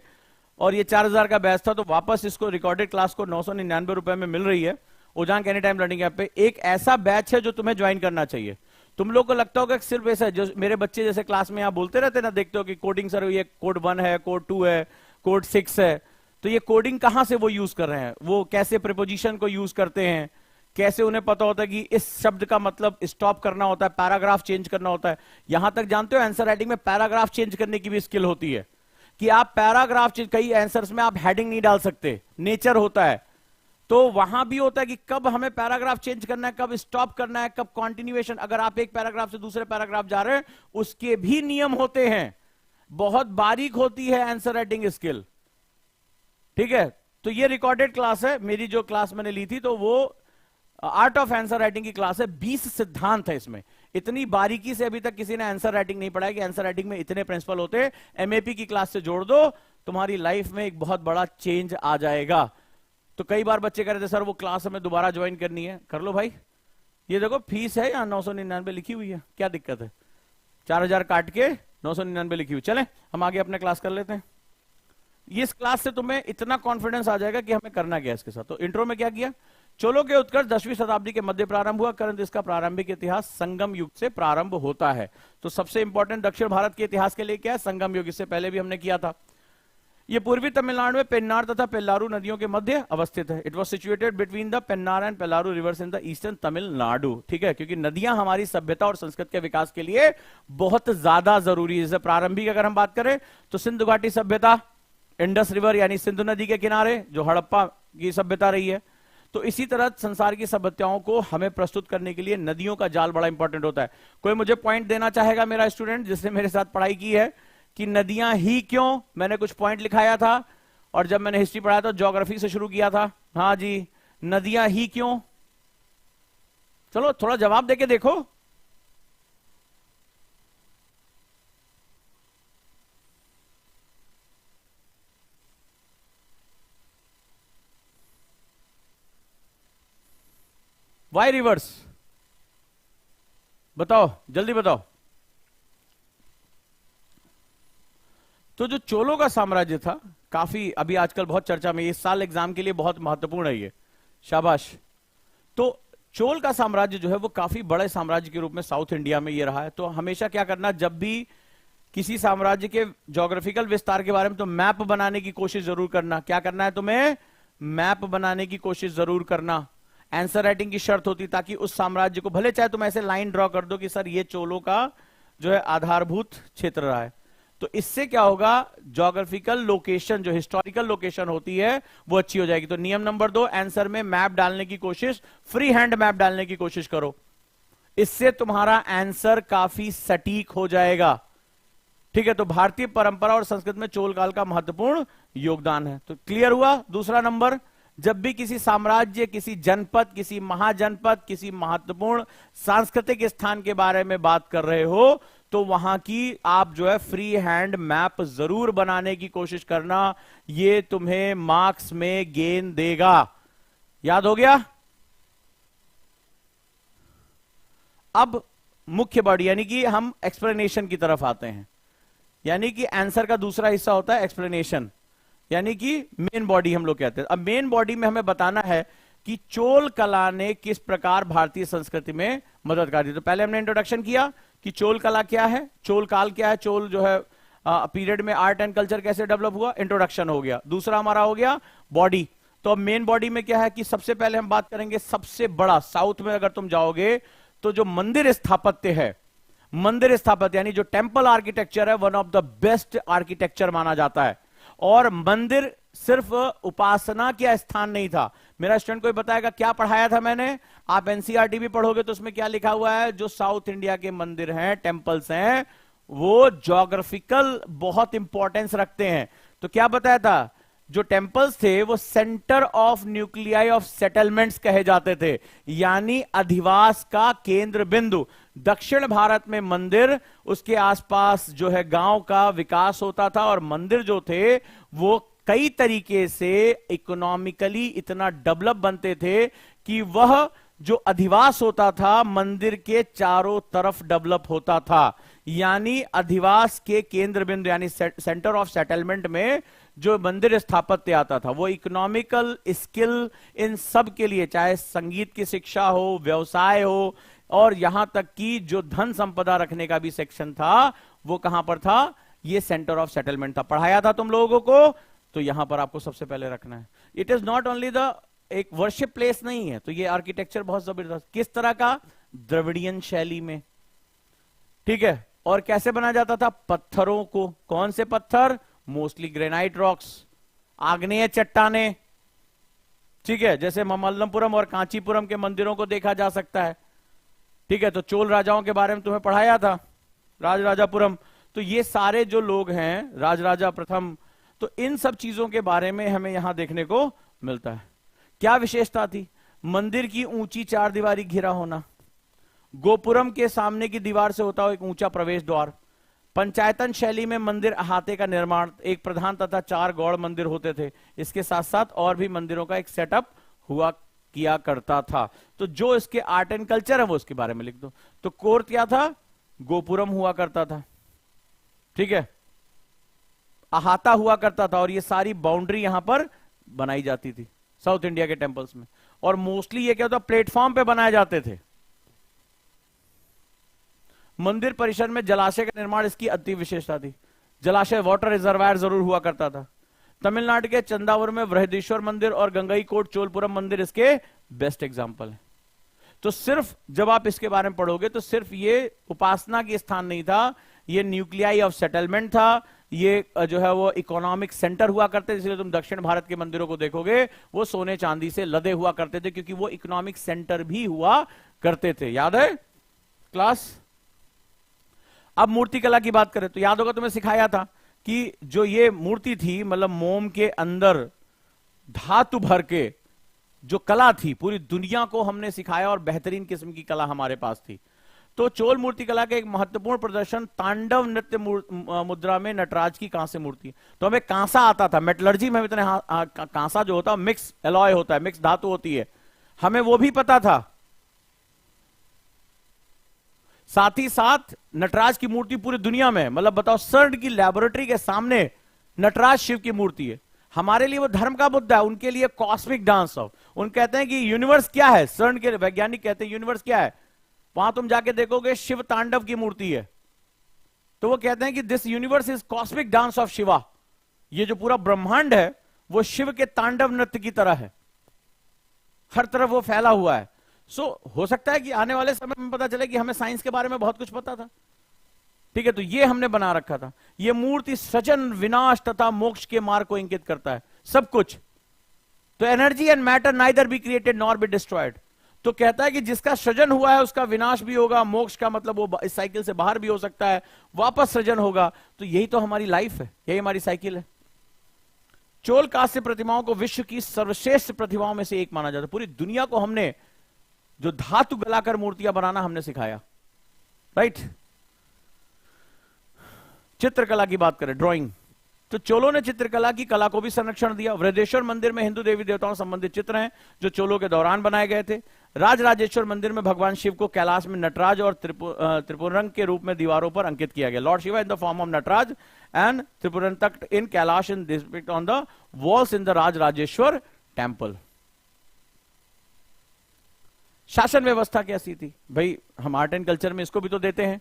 और ये 4000 का बैच था। तो वापस इसको रिकॉर्डेड क्लास को 999 रुपए में मिल रही है उजांग एनी टाइम लर्निंग ऐप पे। एक ऐसा बैच है जो तुम्हें ज्वाइन करना चाहिए। तुम लोग को लगता होगा कि सिर्फ ऐसा, जो मेरे बच्चे जैसे क्लास में आप बोलते रहते ना, देखते हो कि कोडिंग सर ये कोड 1 है, कोड 2 है, कोड 6 है। तो ये कोडिंग कहां से वो यूज कर रहे हैं, वो कैसे प्रीपोजिशन को यूज करते हैं, कैसे उन्हें पता होता है कि इस शब्द का मतलब स्टॉप करना होता है, पैराग्राफ चेंज करना होता है। यहां तक जानते हो आंसर राइटिंग में पैराग्राफ चेंज करने की भी स्किल होती है कि आप पैराग्राफ चेंज, कई आंसर्स में आप हेडिंग नहीं डाल सकते, नेचर होता है। तो वहां भी होता है कि कब हमें पैराग्राफ चेंज करना है, कब स्टॉप करना है, कब कंटिन्यूएशन, अगर आप एक पैराग्राफ से दूसरे पैराग्राफ जा रहे हैं उसके भी नियम होते हैं। बहुत बारीक होती है आंसर राइटिंग स्किल। ठीक है, तो ये रिकॉर्डेड क्लास है मेरी, जो क्लास मैंने ली थी, तो वो आर्ट ऑफ आंसर राइटिंग की क्लास है। 20 सिद्धांत है इसमें। इतनी बारीकी से अभी तक किसी ने आंसर राइटिंग नहीं पढ़ाया कि आंसर राइटिंग में इतने प्रिंसिपल होते हैं। एमएपी की क्लास से जोड़ दो, तुम्हारी लाइफ में एक बहुत बड़ा चेंज आ जाएगा। तो कई बार बच्चे कह रहे थे सर वो क्लास हमें दोबारा ज्वाइन करनी है, कर लो भाई। ये देखो फीस है यहाँ 999 लिखी हुई है, क्या दिक्कत है? 4000 काट के 999 लिखी हुई। चलें हम आगे अपने क्लास कर लेते हैं। इस क्लास से तुम्हें इतना कॉन्फिडेंस आ जाएगा कि हमें करना क्या है इसके साथ। तो इंट्रो में क्या किया चोलों के उत्कर्ष 10वीं शताब्दी के मध्य प्रारंभ हुआ, परंतु इसका प्रारंभिक इतिहास संगम युग से प्रारंभ होता है। तो सबसे इंपॉर्टेंट दक्षिण भारत के इतिहास के लिए क्या है? संगम युग। इससे पहले भी हमने किया था। ये पूर्वी तमिलनाडु में पेन्नार तथा पेल्लारू नदियों के मध्य अवस्थित है। It was situated between the Pennar and Palar rivers in the eastern Tamil Nadu. ठीक है, क्योंकि नदियां हमारी सभ्यता और संस्कृति के विकास के लिए बहुत ज्यादा जरूरी है। जैसे प्रारंभिक अगर हम बात करें तो सिंधु घाटी सभ्यता, इंडस रिवर यानी सिंधु नदी के किनारे जो हड़प्पा की सभ्यता रही है। तो इसी तरह संसार की सभ्यताओं को हमें प्रस्तुत करने के लिए नदियों का जाल बड़ा इंपॉर्टेंट होता है। कोई मुझे पॉइंट देना चाहेगा, मेरा स्टूडेंट जिसने मेरे साथ पढ़ाई की है, कि नदियां ही क्यों? मैंने कुछ पॉइंट लिखाया था और जब मैंने हिस्ट्री पढ़ाया तो ज्योग्राफी से शुरू किया था। हाँ जी, नदियां ही क्यों? चलो थोड़ा जवाब देके देखो। Why reverse? बताओ, जल्दी बताओ। तो जो चोलों का साम्राज्य था, काफी अभी आजकल बहुत चर्चा में, इस साल एग्जाम के लिए बहुत महत्वपूर्ण है ये, शाबाश। तो चोल का साम्राज्य जो है वो काफी बड़े साम्राज्य के रूप में साउथ इंडिया में ये रहा है। तो हमेशा क्या करना, जब भी किसी साम्राज्य के ज्योग्राफिकल विस्तार के बारे में तो मैप बनाने की कोशिश जरूर करना। क्या करना है तुम्हें? मैप बनाने की कोशिश जरूर करना। आंसर राइटिंग की शर्त होती, ताकि उस साम्राज्य को, भले चाहे तुम ऐसे लाइन ड्रॉ कर दो कि सर ये चोलों का जो है आधारभूत क्षेत्र रहा है, तो इससे क्या होगा, ज्योग्राफिकल लोकेशन जो हिस्टोरिकल लोकेशन होती है वो अच्छी हो जाएगी। तो नियम नंबर 2, आंसर में मैप डालने की कोशिश, फ्री हैंड मैप डालने की कोशिश करो। इससे तुम्हारा आंसर काफी सटीक हो जाएगा। ठीक है, तो भारतीय परंपरा और संस्कृति में चोल काल का महत्वपूर्ण योगदान है। तो क्लियर हुआ। दूसरा नंबर, जब भी किसी साम्राज्य, किसी जनपद, किसी महाजनपद, किसी महत्वपूर्ण सांस्कृतिक स्थान के बारे में बात कर रहे हो तो वहां की आप जो है फ्री हैंड मैप जरूर बनाने की कोशिश करना। ये तुम्हें मार्क्स में गेन देगा। याद हो गया? अब मुख्य बॉडी यानी कि हम एक्सप्लेनेशन की तरफ आते हैं। यानी कि आंसर का दूसरा हिस्सा होता है एक्सप्लेनेशन, यानी कि मेन बॉडी हम लोग कहते हैं। अब मेन बॉडी में हमें बताना है कि चोल कला ने किस प्रकार भारतीय संस्कृति में मदद कर दी। तो पहले हमने इंट्रोडक्शन किया कि चोल कला क्या है, चोल काल क्या है, चोल जो है पीरियड में आर्ट एंड कल्चर कैसे डेवलप हुआ, इंट्रोडक्शन हो गया। दूसरा हमारा हो गया बॉडी। तो अब मेन बॉडी में क्या है कि सबसे पहले हम बात करेंगे सबसे बड़ा, साउथ में अगर तुम जाओगे तो जो मंदिर स्थापत्य है, मंदिर स्थापत्य यानी जो टेम्पल आर्किटेक्चर है, one of the best architecture माना जाता है। और मंदिर सिर्फ उपासना का स्थान नहीं था। मेरा स्टूडेंट कोई बताएगा क्या पढ़ाया था मैंने? आप एनसीईआरटी भी पढ़ोगे तो उसमें क्या लिखा हुआ है, जो साउथ इंडिया के मंदिर हैं, टेम्पल्स हैं, वो ज्योग्राफिकल बहुत इंपॉर्टेंस रखते हैं। तो क्या बताया था, जो टेम्पल्स थे वो centre of nuclei of settlements कहे जाते थे, यानी अधिवास का केंद्र बिंदु। दक्षिण भारत में मंदिर, उसके आसपास जो है गांव का विकास होता था, और मंदिर जो थे वो कई तरीके से इकोनॉमिकली इतना डेवलप बनते थे कि वह जो अधिवास होता था मंदिर के चारों तरफ डेवलप होता था। यानी अधिवास के केंद्र बिंदु यानी सेंटर ऑफ सेटलमेंट में जो मंदिर स्थापत्य आता था वो इकोनॉमिकल स्किल इन सब के लिए, चाहे संगीत की शिक्षा हो, व्यवसाय हो, और यहां तक कि जो धन संपदा रखने का भी सेक्शन था वो कहां पर था, ये सेंटर ऑफ सेटलमेंट था। पढ़ाया था तुम लोगों को, तो यहां पर आपको सबसे पहले रखना है। It is not only the एक वर्शिप प्लेस नहीं है, तो ये आर्किटेक्चर बहुत जबरदस्त, किस तरह का, द्रविडियन शैली में। ठीक है, और कैसे बनाया जाता था, पत्थरों को, कौन से पत्थर, मोस्टली ग्रेनाइट रॉक्स, आग्नेय चट्टाने। ठीक है, जैसे ममल्लपुरम और कांचीपुरम के मंदिरों को देखा जा सकता है। ठीक है, तो चोल राजाओं के बारे में तुम्हें पढ़ाया था, राजराजापुरम। तो ये सारे जो लोग हैं, राजराजा प्रथम, तो इन सब चीजों के बारे में हमें यहां देखने को मिलता है। क्या विशेषता थी, मंदिर की ऊंची चार दीवारी घिरा होना, गोपुरम के सामने की दीवार से होता हुआ एक ऊंचा प्रवेश द्वार, पंचायतन शैली में मंदिर अहाते का निर्माण, एक प्रधान तथा 4 गौड़ मंदिर होते थे। इसके साथ साथ और भी मंदिरों का एक सेटअप हुआ किया करता था। तो जो इसके आर्ट एंड कल्चर है वो उसके बारे में लिख दो। तो कोर्ट क्या था, गोपुरम हुआ करता था। ठीक है, अहाता हुआ करता था, और ये सारी बाउंड्री यहां पर बनाई जाती थी साउथ इंडिया के टेंपल्स में। और मोस्टली ये क्या होता, प्लेटफॉर्म पे बनाए जाते थे। मंदिर परिसर में जलाशय का निर्माण इसकी अति विशेषता थी। जलाशय, वाटर रिजर्वायर जरूर हुआ करता था। तमिलनाडु के चंदावुर में बृहदीश्वर मंदिर और गंगईकोट चोलपुरम मंदिर इसके बेस्ट एग्जाम्पल है। तो सिर्फ जब आप इसके बारे में पढ़ोगे तो सिर्फ ये उपासना की स्थान नहीं था, ये न्यूक्लियाई ऑफ सेटलमेंट था, ये जो है वो इकोनॉमिक सेंटर हुआ करते थे। इसलिए तुम दक्षिण भारत के मंदिरों को देखोगे वो सोने चांदी से लदे हुआ करते थे, क्योंकि वो इकोनॉमिक सेंटर भी हुआ करते थे। याद है क्लास? अब मूर्ति कला की बात करें तो याद होगा तुम्हें सिखाया था कि जो ये मूर्ति थी, मतलब मोम के अंदर धातु भर के जो कला थी, पूरी दुनिया को हमने सिखाया और बेहतरीन किस्म की कला हमारे पास थी। तो चोल मूर्ति कला का एक महत्वपूर्ण प्रदर्शन तांडव नृत्य मुद्रा में नटराज की कांस्य मूर्ति। तो हमें कांसा आता था, मेटलर्जी में इतने कांसा जो होता है मिक्स एलॉय होता है, मिक्स धातु होती है, हमें वो भी पता था। साथ ही साथ नटराज की मूर्ति पूरी दुनिया में, मतलब बताओ सर्न की लैबोरेटरी के सामने नटराज शिव की मूर्ति है। हमारे लिए वो धर्म का मुद्दा है, उनके लिए कॉस्मिक डांस ऑफ। उन कहते हैं कि यूनिवर्स क्या है, सर्न के वैज्ञानिक कहते हैं यूनिवर्स क्या है। वहां तुम जाके देखोगे शिव तांडव की मूर्ति है, तो वो कहते हैं कि this universe is cosmic dance of Shiva. ये जो पूरा ब्रह्मांड है वो शिव के तांडव नृत्य की तरह है, हर तरफ वो फैला हुआ है। हो सकता है कि आने वाले समय में पता चले कि हमें साइंस के बारे में बहुत कुछ पता था। ठीक है, तो ये हमने बना रखा था। ये मूर्ति सृजन, विनाश तथा मोक्ष के मार्ग को इंगित करता है, सब कुछ। तो energy and matter neither be created nor be destroyed. तो कहता है कि जिसका सृजन हुआ है उसका विनाश भी होगा, मोक्ष का मतलब वो इस साइकिल से बाहर भी हो सकता है, वापस सृजन होगा। तो यही तो हमारी लाइफ है, यही हमारी साइकिल है। चोल कांस्य प्रतिमाओं को विश्व की सर्वश्रेष्ठ प्रतिभाओं में से एक माना जाता है। पूरी दुनिया को हमने जो धातु गलाकर मूर्तियां बनाना हमने सिखाया, राइट। चित्रकला की बात करें, ड्राइंग, तो चोलों ने चित्रकला की कला को भी संरक्षण दिया। वृहदेश्वर मंदिर में हिंदू देवी देवताओं से संबंधित चित्र हैं जो चोलों के दौरान बनाए गए थे। राजराजेश्वर मंदिर में भगवान शिव को कैलाश में नटराज और त्रिपुरंग के रूप में दीवारों पर अंकित किया गया। Lord Shiva in the form of Nataraja and Tripurantaka in Kailash in depict on the walls in the Rajarajeshwara temple. शासन व्यवस्था कैसी थी भाई, हम आर्ट एंड कल्चर में इसको भी तो देते हैं,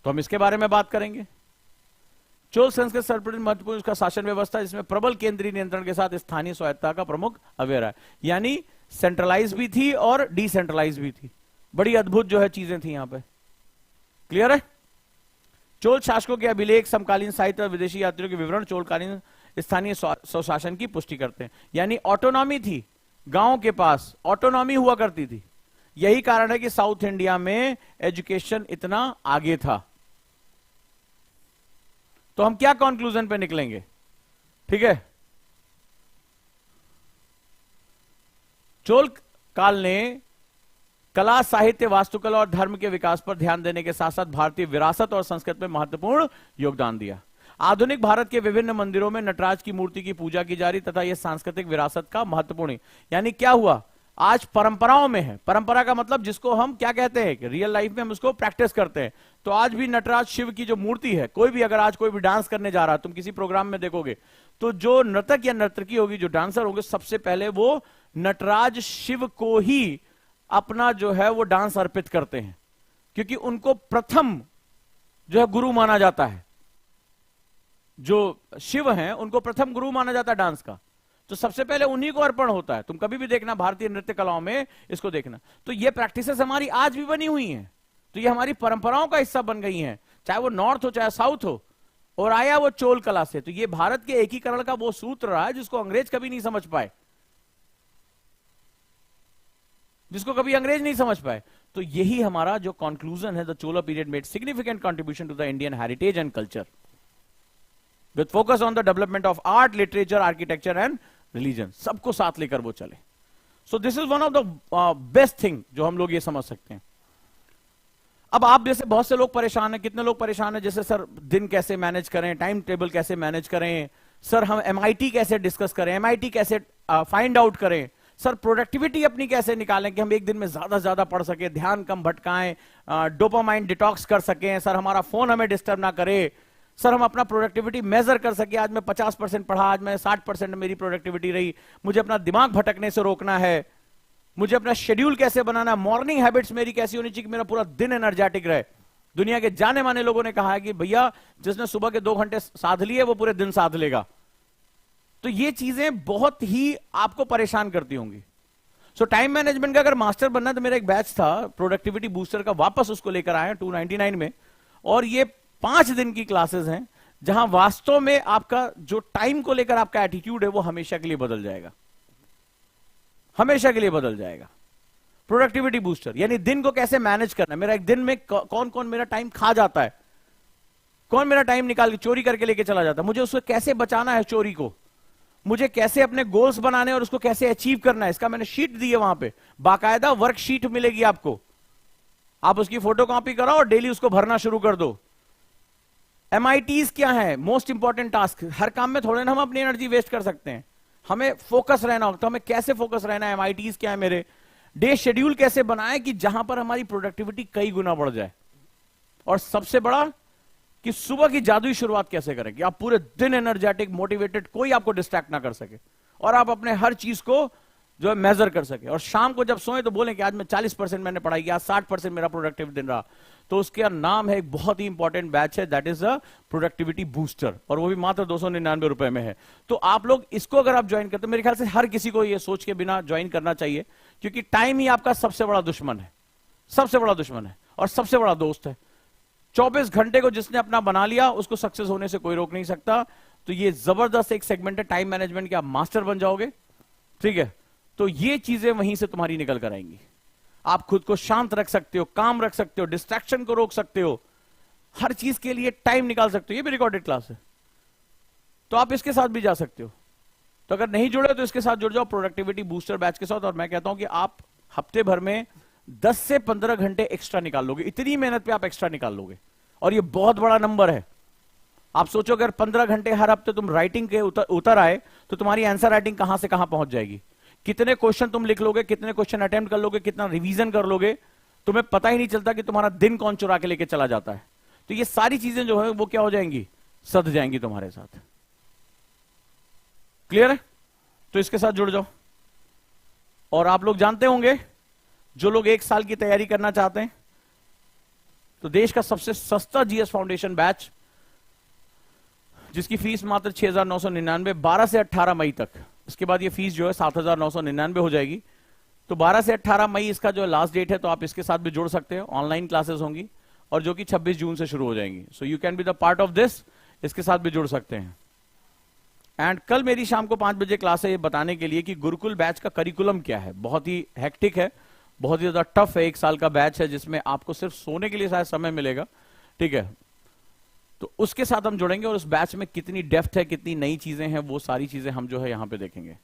तो हम इसके बारे में बात करेंगे। चोल संस्कृत सर्वप्रथम महत्वपूर्ण उसका शासन व्यवस्था, जिसमें प्रबल केंद्रीय नियंत्रण के साथ स्थानीय स्वायत्तता का प्रमुख अवयव है। यानी सेंट्रलाइज भी थी और डिसेंट्रलाइज भी थी। बड़ी अद्भुत जो है चीजें थी यहां पे। क्लियर है? चोल शासकों के अभिलेख, समकालीन साहित्य और विदेशी यात्रियों के विवरण चोलकालीन स्थानीय स्वशासन की पुष्टि करते हैं। यानी ऑटोनॉमी थी, गांव के पास ऑटोनॉमी हुआ करती थी। यही कारण है कि साउथ इंडिया में एजुकेशन इतना आगे था। तो हम क्या कंक्लूजन पे निकलेंगे? ठीक है, चोल काल ने कला, साहित्य, वास्तुकला और धर्म के विकास पर ध्यान देने के साथ साथ भारतीय विरासत और संस्कृति में महत्वपूर्ण योगदान दिया। आधुनिक भारत के विभिन्न मंदिरों में नटराज की मूर्ति की पूजा की जा रही तथा यह सांस्कृतिक विरासत का महत्वपूर्ण, यानी क्या हुआ, आज परंपराओं में है। परंपरा का मतलब जिसको हम क्या कहते हैं, रियल लाइफ में हम उसको प्रैक्टिस करते हैं। तो आज भी नटराज शिव की जो मूर्ति है, कोई भी अगर आज कोई भी डांस करने जा रहा है, तुम किसी प्रोग्राम में देखोगे तो जो नर्तक या नर्तकी होगी, जो डांसर होंगे, सबसे पहले वो नटराज शिव को ही अपना जो है वो डांस अर्पित करते हैं, क्योंकि उनको प्रथम जो है गुरु माना जाता है। जो शिव हैं उनको प्रथम गुरु माना जाता है डांस का, तो सबसे पहले उन्हीं को अर्पण होता है। तुम कभी भी देखना भारतीय नृत्य कलाओं में इसको देखना। तो ये प्रैक्टिसेस हमारी आज भी बनी हुई हैं, तो ये हमारी परंपराओं का हिस्सा बन गई हैं, चाहे वो नॉर्थ हो चाहे साउथ हो, और आया वो चोल कला से। तो ये भारत के एकीकरण का वो सूत्र रहा है जिसको अंग्रेज कभी नहीं समझ पाए, जिसको कभी अंग्रेज नहीं समझ पाए। तो यही हमारा जो कंक्लूजन है, the Chola period made significant contribution to the Indian heritage and culture with focus on the development of art, literature, architecture and religion. सबको साथ लेकर वो चले। So this is one of the best thing जो हम लोग ये समझ सकते हैं। अब आप जैसे बहुत से लोग परेशान हैं, कितने लोग परेशान हैं, जैसे सर दिन कैसे मैनेज करें, टाइम टेबल कैसे मैनेज करें, सर हम एमआईटी कैसे डिस्कस करें, एमआईटी कैसे फाइंड आउट करें, सर प्रोडक्टिविटी अपनी कैसे निकालें कि हम एक दिन में ज्यादा से ज्यादा पढ़ सके, ध्यान कम भटकाएं, डोपामाइन डिटॉक्स कर सकें, सर हमारा फोन हमें डिस्टर्ब ना करे, सर हम अपना प्रोडक्टिविटी मेजर कर सके। आज मैं 50% पढ़ा, आज मैं 60% मेरी प्रोडक्टिविटी रही, मुझे अपना दिमाग भटकने से रोकना है, मुझे अपना शेड्यूल कैसे बनाना है, मॉर्निंग हैबिट्स मेरी कैसी होनी चाहिए कि मेरा पूरा दिन एनर्जेटिक रहे। दुनिया के जाने माने लोगों ने कहा है कि भैया जिसने सुबह के 2 घंटे साध लिए वो पूरे दिन साध लेगा। तो ये चीजें बहुत ही आपको परेशान करती होंगी। सो टाइम मैनेजमेंट का अगर मास्टर बनना है तो मेरा एक बैच था प्रोडक्टिविटी बूस्टर का, वापस उसको लेकर आए 299 में, और ये 5 दिन की क्लासेस हैं जहां वास्तव में आपका जो टाइम को लेकर आपका एटीट्यूड है वो हमेशा के लिए बदल जाएगा, हमेशा के लिए बदल जाएगा। प्रोडक्टिविटी बूस्टर यानी दिन को कैसे मैनेज करना है, मेरा एक दिन में कौन कौन मेरा टाइम खा जाता है, कौन मेरा टाइम निकाल के चोरी करके लेके चला जाता है, मुझे उसको कैसे बचाना है चोरी को, मुझे कैसे अपने गोल्स बनाने और उसको कैसे अचीव करना है। इसका मैंने शीट दी है वहां पे, बाकायदा वर्कशीट मिलेगी आपको, आप उसकी फोटो कॉपी कराओ और डेली उसको भरना शुरू कर दो। MITs क्या है, मोस्ट इंपॉर्टेंट टास्क। हर काम में थोड़े ना हम अपनी एनर्जी वेस्ट कर सकते हैं, हमें फोकस रहना होता है। हमें कैसे फोकस रहना है, MITs क्या है मेरे, डे शेड्यूल कैसे बनाए कि जहां पर हमारी प्रोडक्टिविटी कई गुना बढ़ जाए, और सबसे बड़ा कि सुबह की जादुई शुरुआत कैसे करें कि आप पूरे दिन एनर्जेटिक, मोटिवेटेड, कोई आपको डिस्ट्रैक्ट ना कर सके, और आप अपने हर चीज को जो है मेजर कर सके। और शाम को जब सोए तो बोलें कि आज मैं 40% मैंने पढ़ाई किया, 60% मेरा प्रोडक्टिव दिन रहा। तो उसका नाम है, एक बहुत ही इंपॉर्टेंट बैच है, that is a productivity booster, और वो भी मात्र 299 रुपए में है। तो आप लोग इसको अगर आप ज्वाइन करते, मेरे ख्याल से हर किसी को ये सोच के बिना ज्वाइन करना चाहिए, क्योंकि टाइम ही आपका सबसे बड़ा दुश्मन है, सबसे बड़ा दुश्मन है और सबसे बड़ा दोस्त है। 24 घंटे को जिसने अपना बना लिया उसको सक्सेस होने से कोई रोक नहीं सकता। तो ये जबरदस्त एक सेगमेंट है टाइम मैनेजमेंट के, आप मास्टर बन जाओगे, ठीक है। तो ये चीजें वहीं से तुम्हारी निकल कर आएंगी। आप खुद को शांत रख सकते हो, काम रख सकते हो, डिस्ट्रैक्शन को रोक सकते हो, हर चीज के लिए टाइम निकाल सकते हो। ये भी रिकॉर्डेड क्लास है, तो आप इसके साथ भी जा सकते हो। तो अगर नहीं जुड़े तो इसके साथ जुड़ जाओ प्रोडक्टिविटी बूस्टर बैच के साथ। और मैं कहता हूं कि आप हफ्ते भर में 10 से 15 घंटे एक्स्ट्रा निकाल लोगे, इतनी मेहनत पे आप एक्स्ट्रा निकाल लोगे, और ये बहुत बड़ा नंबर है। आप सोचो अगर 15 घंटे हर हफ्ते तुम राइटिंग के उतर आए तो तुम्हारी आंसर राइटिंग कहां से कहां पहुंच जाएगी, कितने क्वेश्चन तुम लिख लोगे, कितने क्वेश्चन अटेम्प्ट कर लोगे, कितना रिवीजन कर लोगे, तुम्हें पता ही नहीं चलता कि तुम्हारा दिन कौन चुरा के लेके चला जाता है। तो ये सारी चीजें जो है वो क्या हो जाएंगी, सध जाएंगी तुम्हारे साथ। क्लियर है? तो इसके साथ जुड़ जाओ। और आप लोग जानते होंगे, जो लोग 1 साल की तैयारी करना चाहते हैं, तो देश का सबसे सस्ता GS फाउंडेशन बैच, जिसकी फीस मात्र 6,999, 12 से 18 मई तक। इसके बाद ये फीस जो है 7,999 हो जाएगी। तो 12 से 18 मई इसका जो लास्ट डेट है, तो आप इसके साथ भी जुड़ सकते हैं। ऑनलाइन क्लासेस होंगी और जो कि 26 जून से शुरू हो जाएंगी। So you can be the part of this, इसके साथ भी जुड़ सकते हैं। एंड कल मेरी शाम को 5 बजे क्लास है, ये बताने के लिए कि गुरुकुल बैच का करिकुलम क्या है। बहुत ही हेक्टिक है, बहुत ही ज्यादा टफ है, 1 साल का बैच है जिसमें आपको सिर्फ सोने के लिए शायद समय मिलेगा, ठीक है। तो उसके साथ हम जुड़ेंगे और उस बैच में कितनी डेप्थ है, कितनी नई चीजें हैं, वो सारी चीजें हम जो है यहां पे देखेंगे।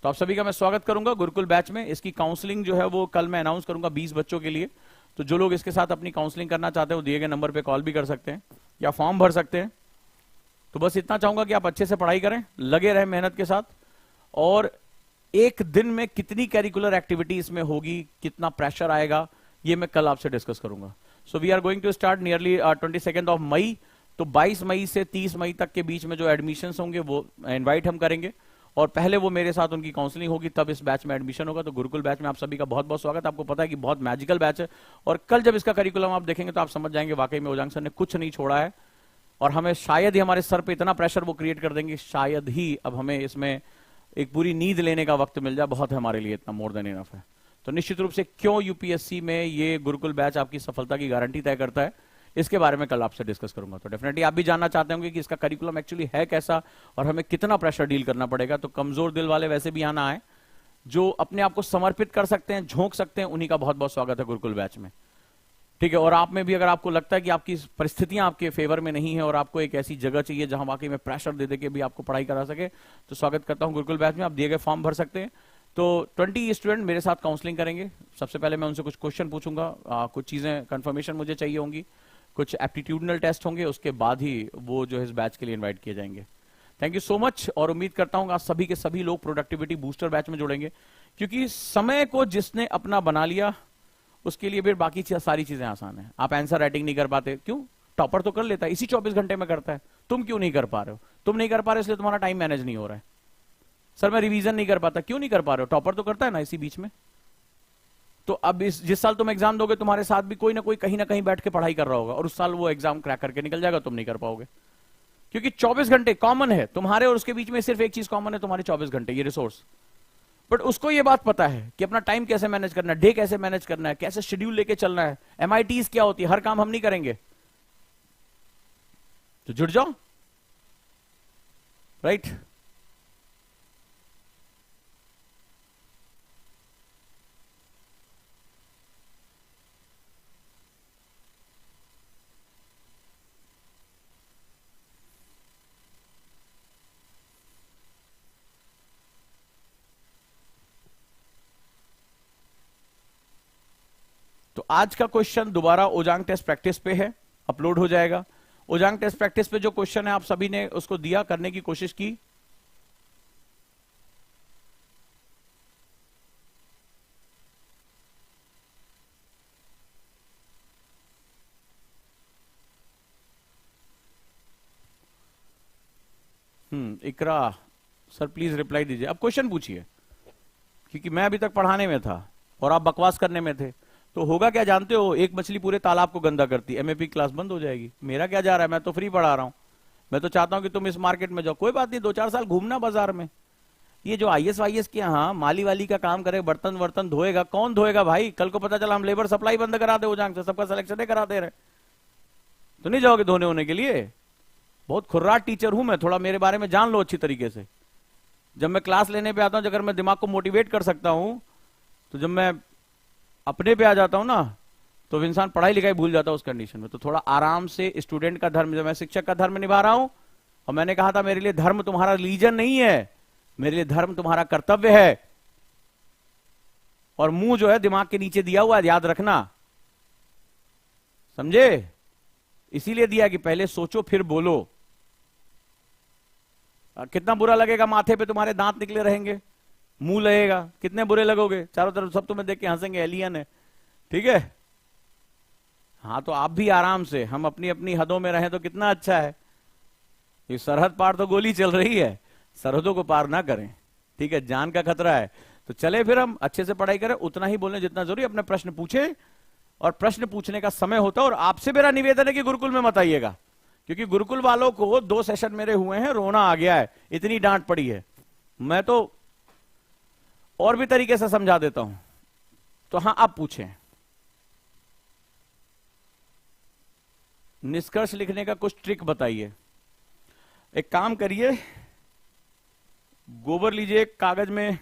तो आप सभी का मैं स्वागत करूंगा गुरुकुल बैच में। इसकी काउंसलिंग जो है वो कल मैं अनाउंस करूंगा 20 बच्चों के लिए। तो जो लोग इसके साथ अपनी काउंसलिंग करना चाहते हैं वो दिए गए नंबर पे कॉल भी कर सकते हैं या फॉर्म भर सकते हैं। तो बस इतना चाहूंगा कि आप अच्छे से पढ़ाई करें, लगे रहें मेहनत के साथ, और एक दिन में कितनी कैरिकुलर एक्टिविटी इसमें होगी, कितना प्रेशर आएगा, ये मैं कल आपसे डिस्कस करूंगा। So we are going to start nearly 22 of May. तो 22 मई से 30 मई तक के बीच में जो एडमिशंस होंगे वो इनवाइट हम करेंगे, और पहले वो मेरे साथ उनकी काउंसलिंग होगी, तब इस बैच में एडमिशन होगा। तो गुरुकुल बैच में आप सभी का बहुत बहुत स्वागत। आपको पता है कि बहुत मैजिकल बैच है, और कल जब इसका करिकुलम आप देखेंगे तो आप समझ जाएंगे वाकई में ओजांग सर ने कुछ नहीं छोड़ा है, और हमें शायद ही हमारे सर पे इतना प्रेशर वो क्रिएट कर देंगे, शायद ही अब हमें इसमें एक पूरी नींद लेने का वक्त मिल जाए, बहुत है हमारे लिए, इतना मोर देन इनफ है। तो निश्चित रूप से क्यों यूपीएससी में ये गुरुकुल बैच आपकी सफलता की गारंटी तय करता है, इसके बारे में कल आपसे डिस्कस करूंगा। तो डेफिनेटली आप भी जानना चाहते होंगे कि इसका करिकुलम एक्चुअली है कैसा और हमें कितना प्रेशर डील करना पड़ेगा। तो कमजोर दिल वाले वैसे भी आना आए, जो अपने आप को समर्पित कर सकते हैं, झोंक सकते हैं, उन्हीं का बहुत बहुत स्वागत है गुरुकुल बैच में, ठीक है। और आप में भी अगर आपको लगता है कि आपकी परिस्थितियां आपके फेवर में नहीं है और आपको एक ऐसी जगह चाहिए जहां वाकई में प्रेशर दे के भी आपको पढ़ाई करा सके, तो स्वागत करता हूं गुरुकुल बैच में। आप दिए गए फॉर्म भर सकते हैं। तो 20 स्टूडेंट मेरे साथ काउंसलिंग करेंगे। सबसे पहले मैं उनसे कुछ क्वेश्चन पूछूंगा, कुछ चीजें कंफर्मेशन मुझे चाहिए होंगी, कुछ एप्टीट्यूडनल टेस्ट होंगे, उसके बाद ही वो जो है इस बैच के लिए इन्वाइट किए जाएंगे। थैंक यू सो मच, और उम्मीद करता हूं आप सभी के सभी लोग प्रोडक्टिविटी बूस्टर बैच में जुड़ेंगे, क्योंकि समय को जिसने अपना बना लिया उसके लिए फिर बाकी सारी चीजें आसान है। आप आंसर राइटिंग नहीं कर पाते, क्यों? टॉपर तो कर लेता है, इसी 24 घंटे में करता है, तुम क्यों नहीं कर पा रहे हो? तुम नहीं कर पा रहे हो इसलिए तुम्हारा टाइम मैनेज नहीं हो रहा है। सर मैं रिवीजन नहीं कर पाता, क्यों नहीं कर पा रहे हो? टॉपर तो करता है ना इसी बीच में, तो अब जिस साल तुम एग्जाम दोगे तुम्हारे साथ भी कोई ना कहीं बैठ के पढ़ाई कर रहा होगा, और उस साल वो एग्जाम क्रैक करके निकल जाएगा, तुम नहीं कर पाओगे। क्योंकि 24 घंटे कॉमन है तुम्हारे और उसके बीच में, सिर्फ एक चीज कॉमन है, तुम्हारे 24 घंटे, ये रिसोर्स। बट उसको ये बात पता है कि अपना टाइम कैसे मैनेज करना है, डे कैसे मैनेज करना है, कैसे शेड्यूल लेके चलना है। MITs क्या होती है, हर काम हम नहीं करेंगे, तो जुड़ जाओ, राइट। तो आज का क्वेश्चन दोबारा ओजांग टेस्ट प्रैक्टिस पे है, अपलोड हो जाएगा। ओजांग टेस्ट प्रैक्टिस पे जो क्वेश्चन है आप सभी ने उसको दिया, करने की कोशिश की। इकरा सर प्लीज रिप्लाई दीजिए, अब क्वेश्चन पूछिए, क्योंकि मैं अभी तक पढ़ाने में था और आप बकवास करने में थे। तो होगा क्या जानते हो, एक मछली पूरे तालाब को गंदा करती है, MAP क्लास बंद हो जाएगी। मेरा क्या जा रहा है, मैं तो फ्री पढ़ा रहा हूं। मैं तो चाहता हूं कि तुम इस मार्केट में जाओ, कोई बात नहीं, 2-4 साल घूमना बाजार में। ये जो IS वाईएस के यहाँ माली वाली का काम करे, बर्तन वर्तन धोएगा, कौन धोएगा भाई? कल को पता चला हम लेबर सप्लाई बंद करा दे ओजांग से, सबका सिलेक्शन करा दे रहे, तो नहीं जाओगे धोने होने के लिए? बहुत खुर्राट टीचर हूं मैं, थोड़ा मेरे बारे में जान लो अच्छी तरीके से। जब मैं क्लास लेने पे आता हूं, अगर मैं दिमाग को मोटिवेट कर सकता हूं, तो जब मैं अपने पे आ जाता हूं ना, तो इंसान पढ़ाई लिखाई भूल जाता है उस कंडीशन में। तो थोड़ा आराम से, स्टूडेंट का धर्म, जब मैं शिक्षक का धर्म निभा रहा हूं, और मैंने कहा था मेरे लिए धर्म तुम्हारा रिलीजन नहीं है, मेरे लिए धर्म तुम्हारा कर्तव्य है। और मुंह जो है दिमाग के नीचे दिया हुआ है, याद रखना, समझे? इसीलिए दिया कि पहले सोचो फिर बोलो। कितना बुरा लगेगा, माथे पे तुम्हारे दांत निकले रहेंगे, मुंह लगेगा, कितने बुरे लगोगे, चारों तरफ सब तुम्हें देख के हंसेंगे, एलियन है, ठीक है? हाँ, तो आप भी आराम से, हम अपनी अपनी हदों में रहें तो कितना अच्छा है। ये सरहद पार तो गोली चल रही है, सरहदों को पार ना करें, ठीक है? जान का खतरा है। तो चले फिर हम अच्छे से पढ़ाई करें, उतना ही बोलें जितना जरूरी, अपने प्रश्न पूछे, और प्रश्न पूछने का समय होता है। और आपसे मेरा निवेदन है कि गुरुकुल में मत आइएगा, क्योंकि गुरुकुल वालों को 2 सेशन मेरे हुए हैं, रोना आ गया है, इतनी डांट पड़ी है। मैं तो और भी तरीके से समझा देता हूं। तो हाँ, आप पूछें। निष्कर्ष लिखने का कुछ ट्रिक बताइए। एक काम करिए, गोबर लीजिए कागज में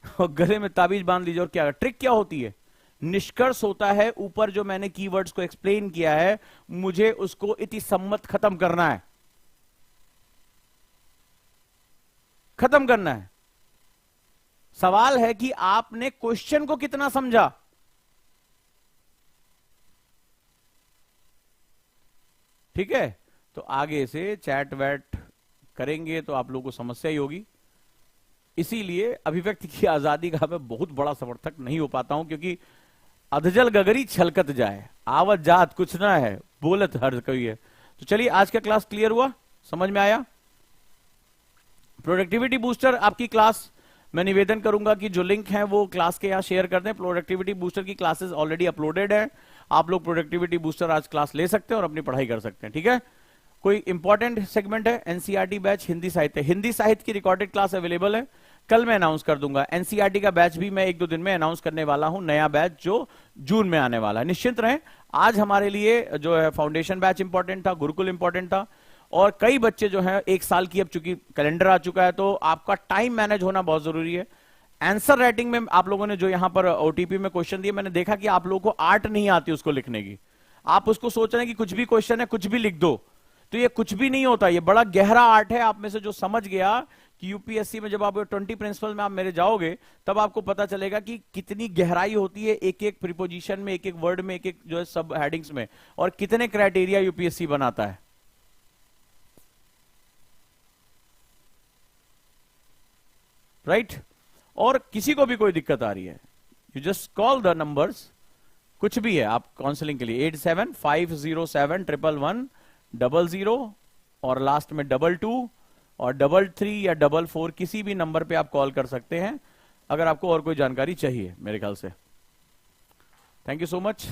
और गले में ताबीज बांध लीजिए। और क्या ट्रिक क्या होती है? निष्कर्ष होता है ऊपर जो मैंने कीवर्ड्स को एक्सप्लेन किया है, मुझे उसको इति सम्मत खत्म करना है, खत्म करना है। सवाल है कि आपने क्वेश्चन को कितना समझा। ठीक है? तो आगे से चैट वैट करेंगे तो आप लोगों को समस्या ही होगी। इसीलिए अभिव्यक्ति की आजादी का मैं बहुत बड़ा समर्थक नहीं हो पाता हूं, क्योंकि अधजल गगरी छलकत जाए, आवत जात कुछ ना है, बोलत हर कोई है। तो चलिए, आज का क्लास क्लियर हुआ, समझ में आया? प्रोडक्टिविटी बूस्टर आपकी क्लास, मैं निवेदन करूंगा कि जो लिंक है वो क्लास के यहां शेयर कर दें। प्रोडक्टिविटी बूस्टर की क्लासेस ऑलरेडी अपलोडेड है, आप लोग प्रोडक्टिविटी बूस्टर आज क्लास ले सकते हैं और अपनी पढ़ाई कर सकते हैं। ठीक है? कोई इंपॉर्टेंट सेगमेंट है, एनसीईआरटी बैच हिंदी साहित्य, हिंदी साहित्य की रिकॉर्डेड क्लास अवेलेबल है, कल मैं अनाउंस कर दूंगा। एनसीईआरटी का बैच भी मैं 1-2 दिन में अनाउंस करने वाला हूं, नया बैच जो जून में आने वाला है, निश्चिंत रहें। आज हमारे लिए जो है फाउंडेशन बैच इंपॉर्टेंट था, गुरुकुल इंपॉर्टेंट था, और कई बच्चे जो है 1 साल की, अब चूंकि कैलेंडर आ चुका है तो आपका टाइम मैनेज होना बहुत जरूरी है। आंसर राइटिंग में आप लोगों ने जो यहां पर ओटीपी में क्वेश्चन दिए, मैंने देखा कि आप लोगों को आर्ट नहीं आती उसको लिखने की, आप उसको सोच रहे हैं कि कुछ भी क्वेश्चन है कुछ भी लिख दो, तो ये कुछ भी नहीं होता, ये बड़ा गहरा आर्ट है। आप में से जो समझ गया कि यूपीएससी में जब आप 20 प्रिंसिपल में आप मेरे जाओगे, तब आपको पता चलेगा कि कितनी गहराई होती है एक एक प्रीपोजिशन में, एक एक वर्ड में, एक एक जो है सब हेडिंग्स में, और कितने क्राइटेरिया यूपीएससी बनाता है। राइट? और किसी को भी कोई दिक्कत आ रही है, you just call the numbers, कुछ भी है, आप काउंसलिंग के लिए 8750711100 और लास्ट में 22 और 33 या 44, किसी भी नंबर पे आप कॉल कर सकते हैं अगर आपको और कोई जानकारी चाहिए, मेरे ख्याल से। Thank you so much.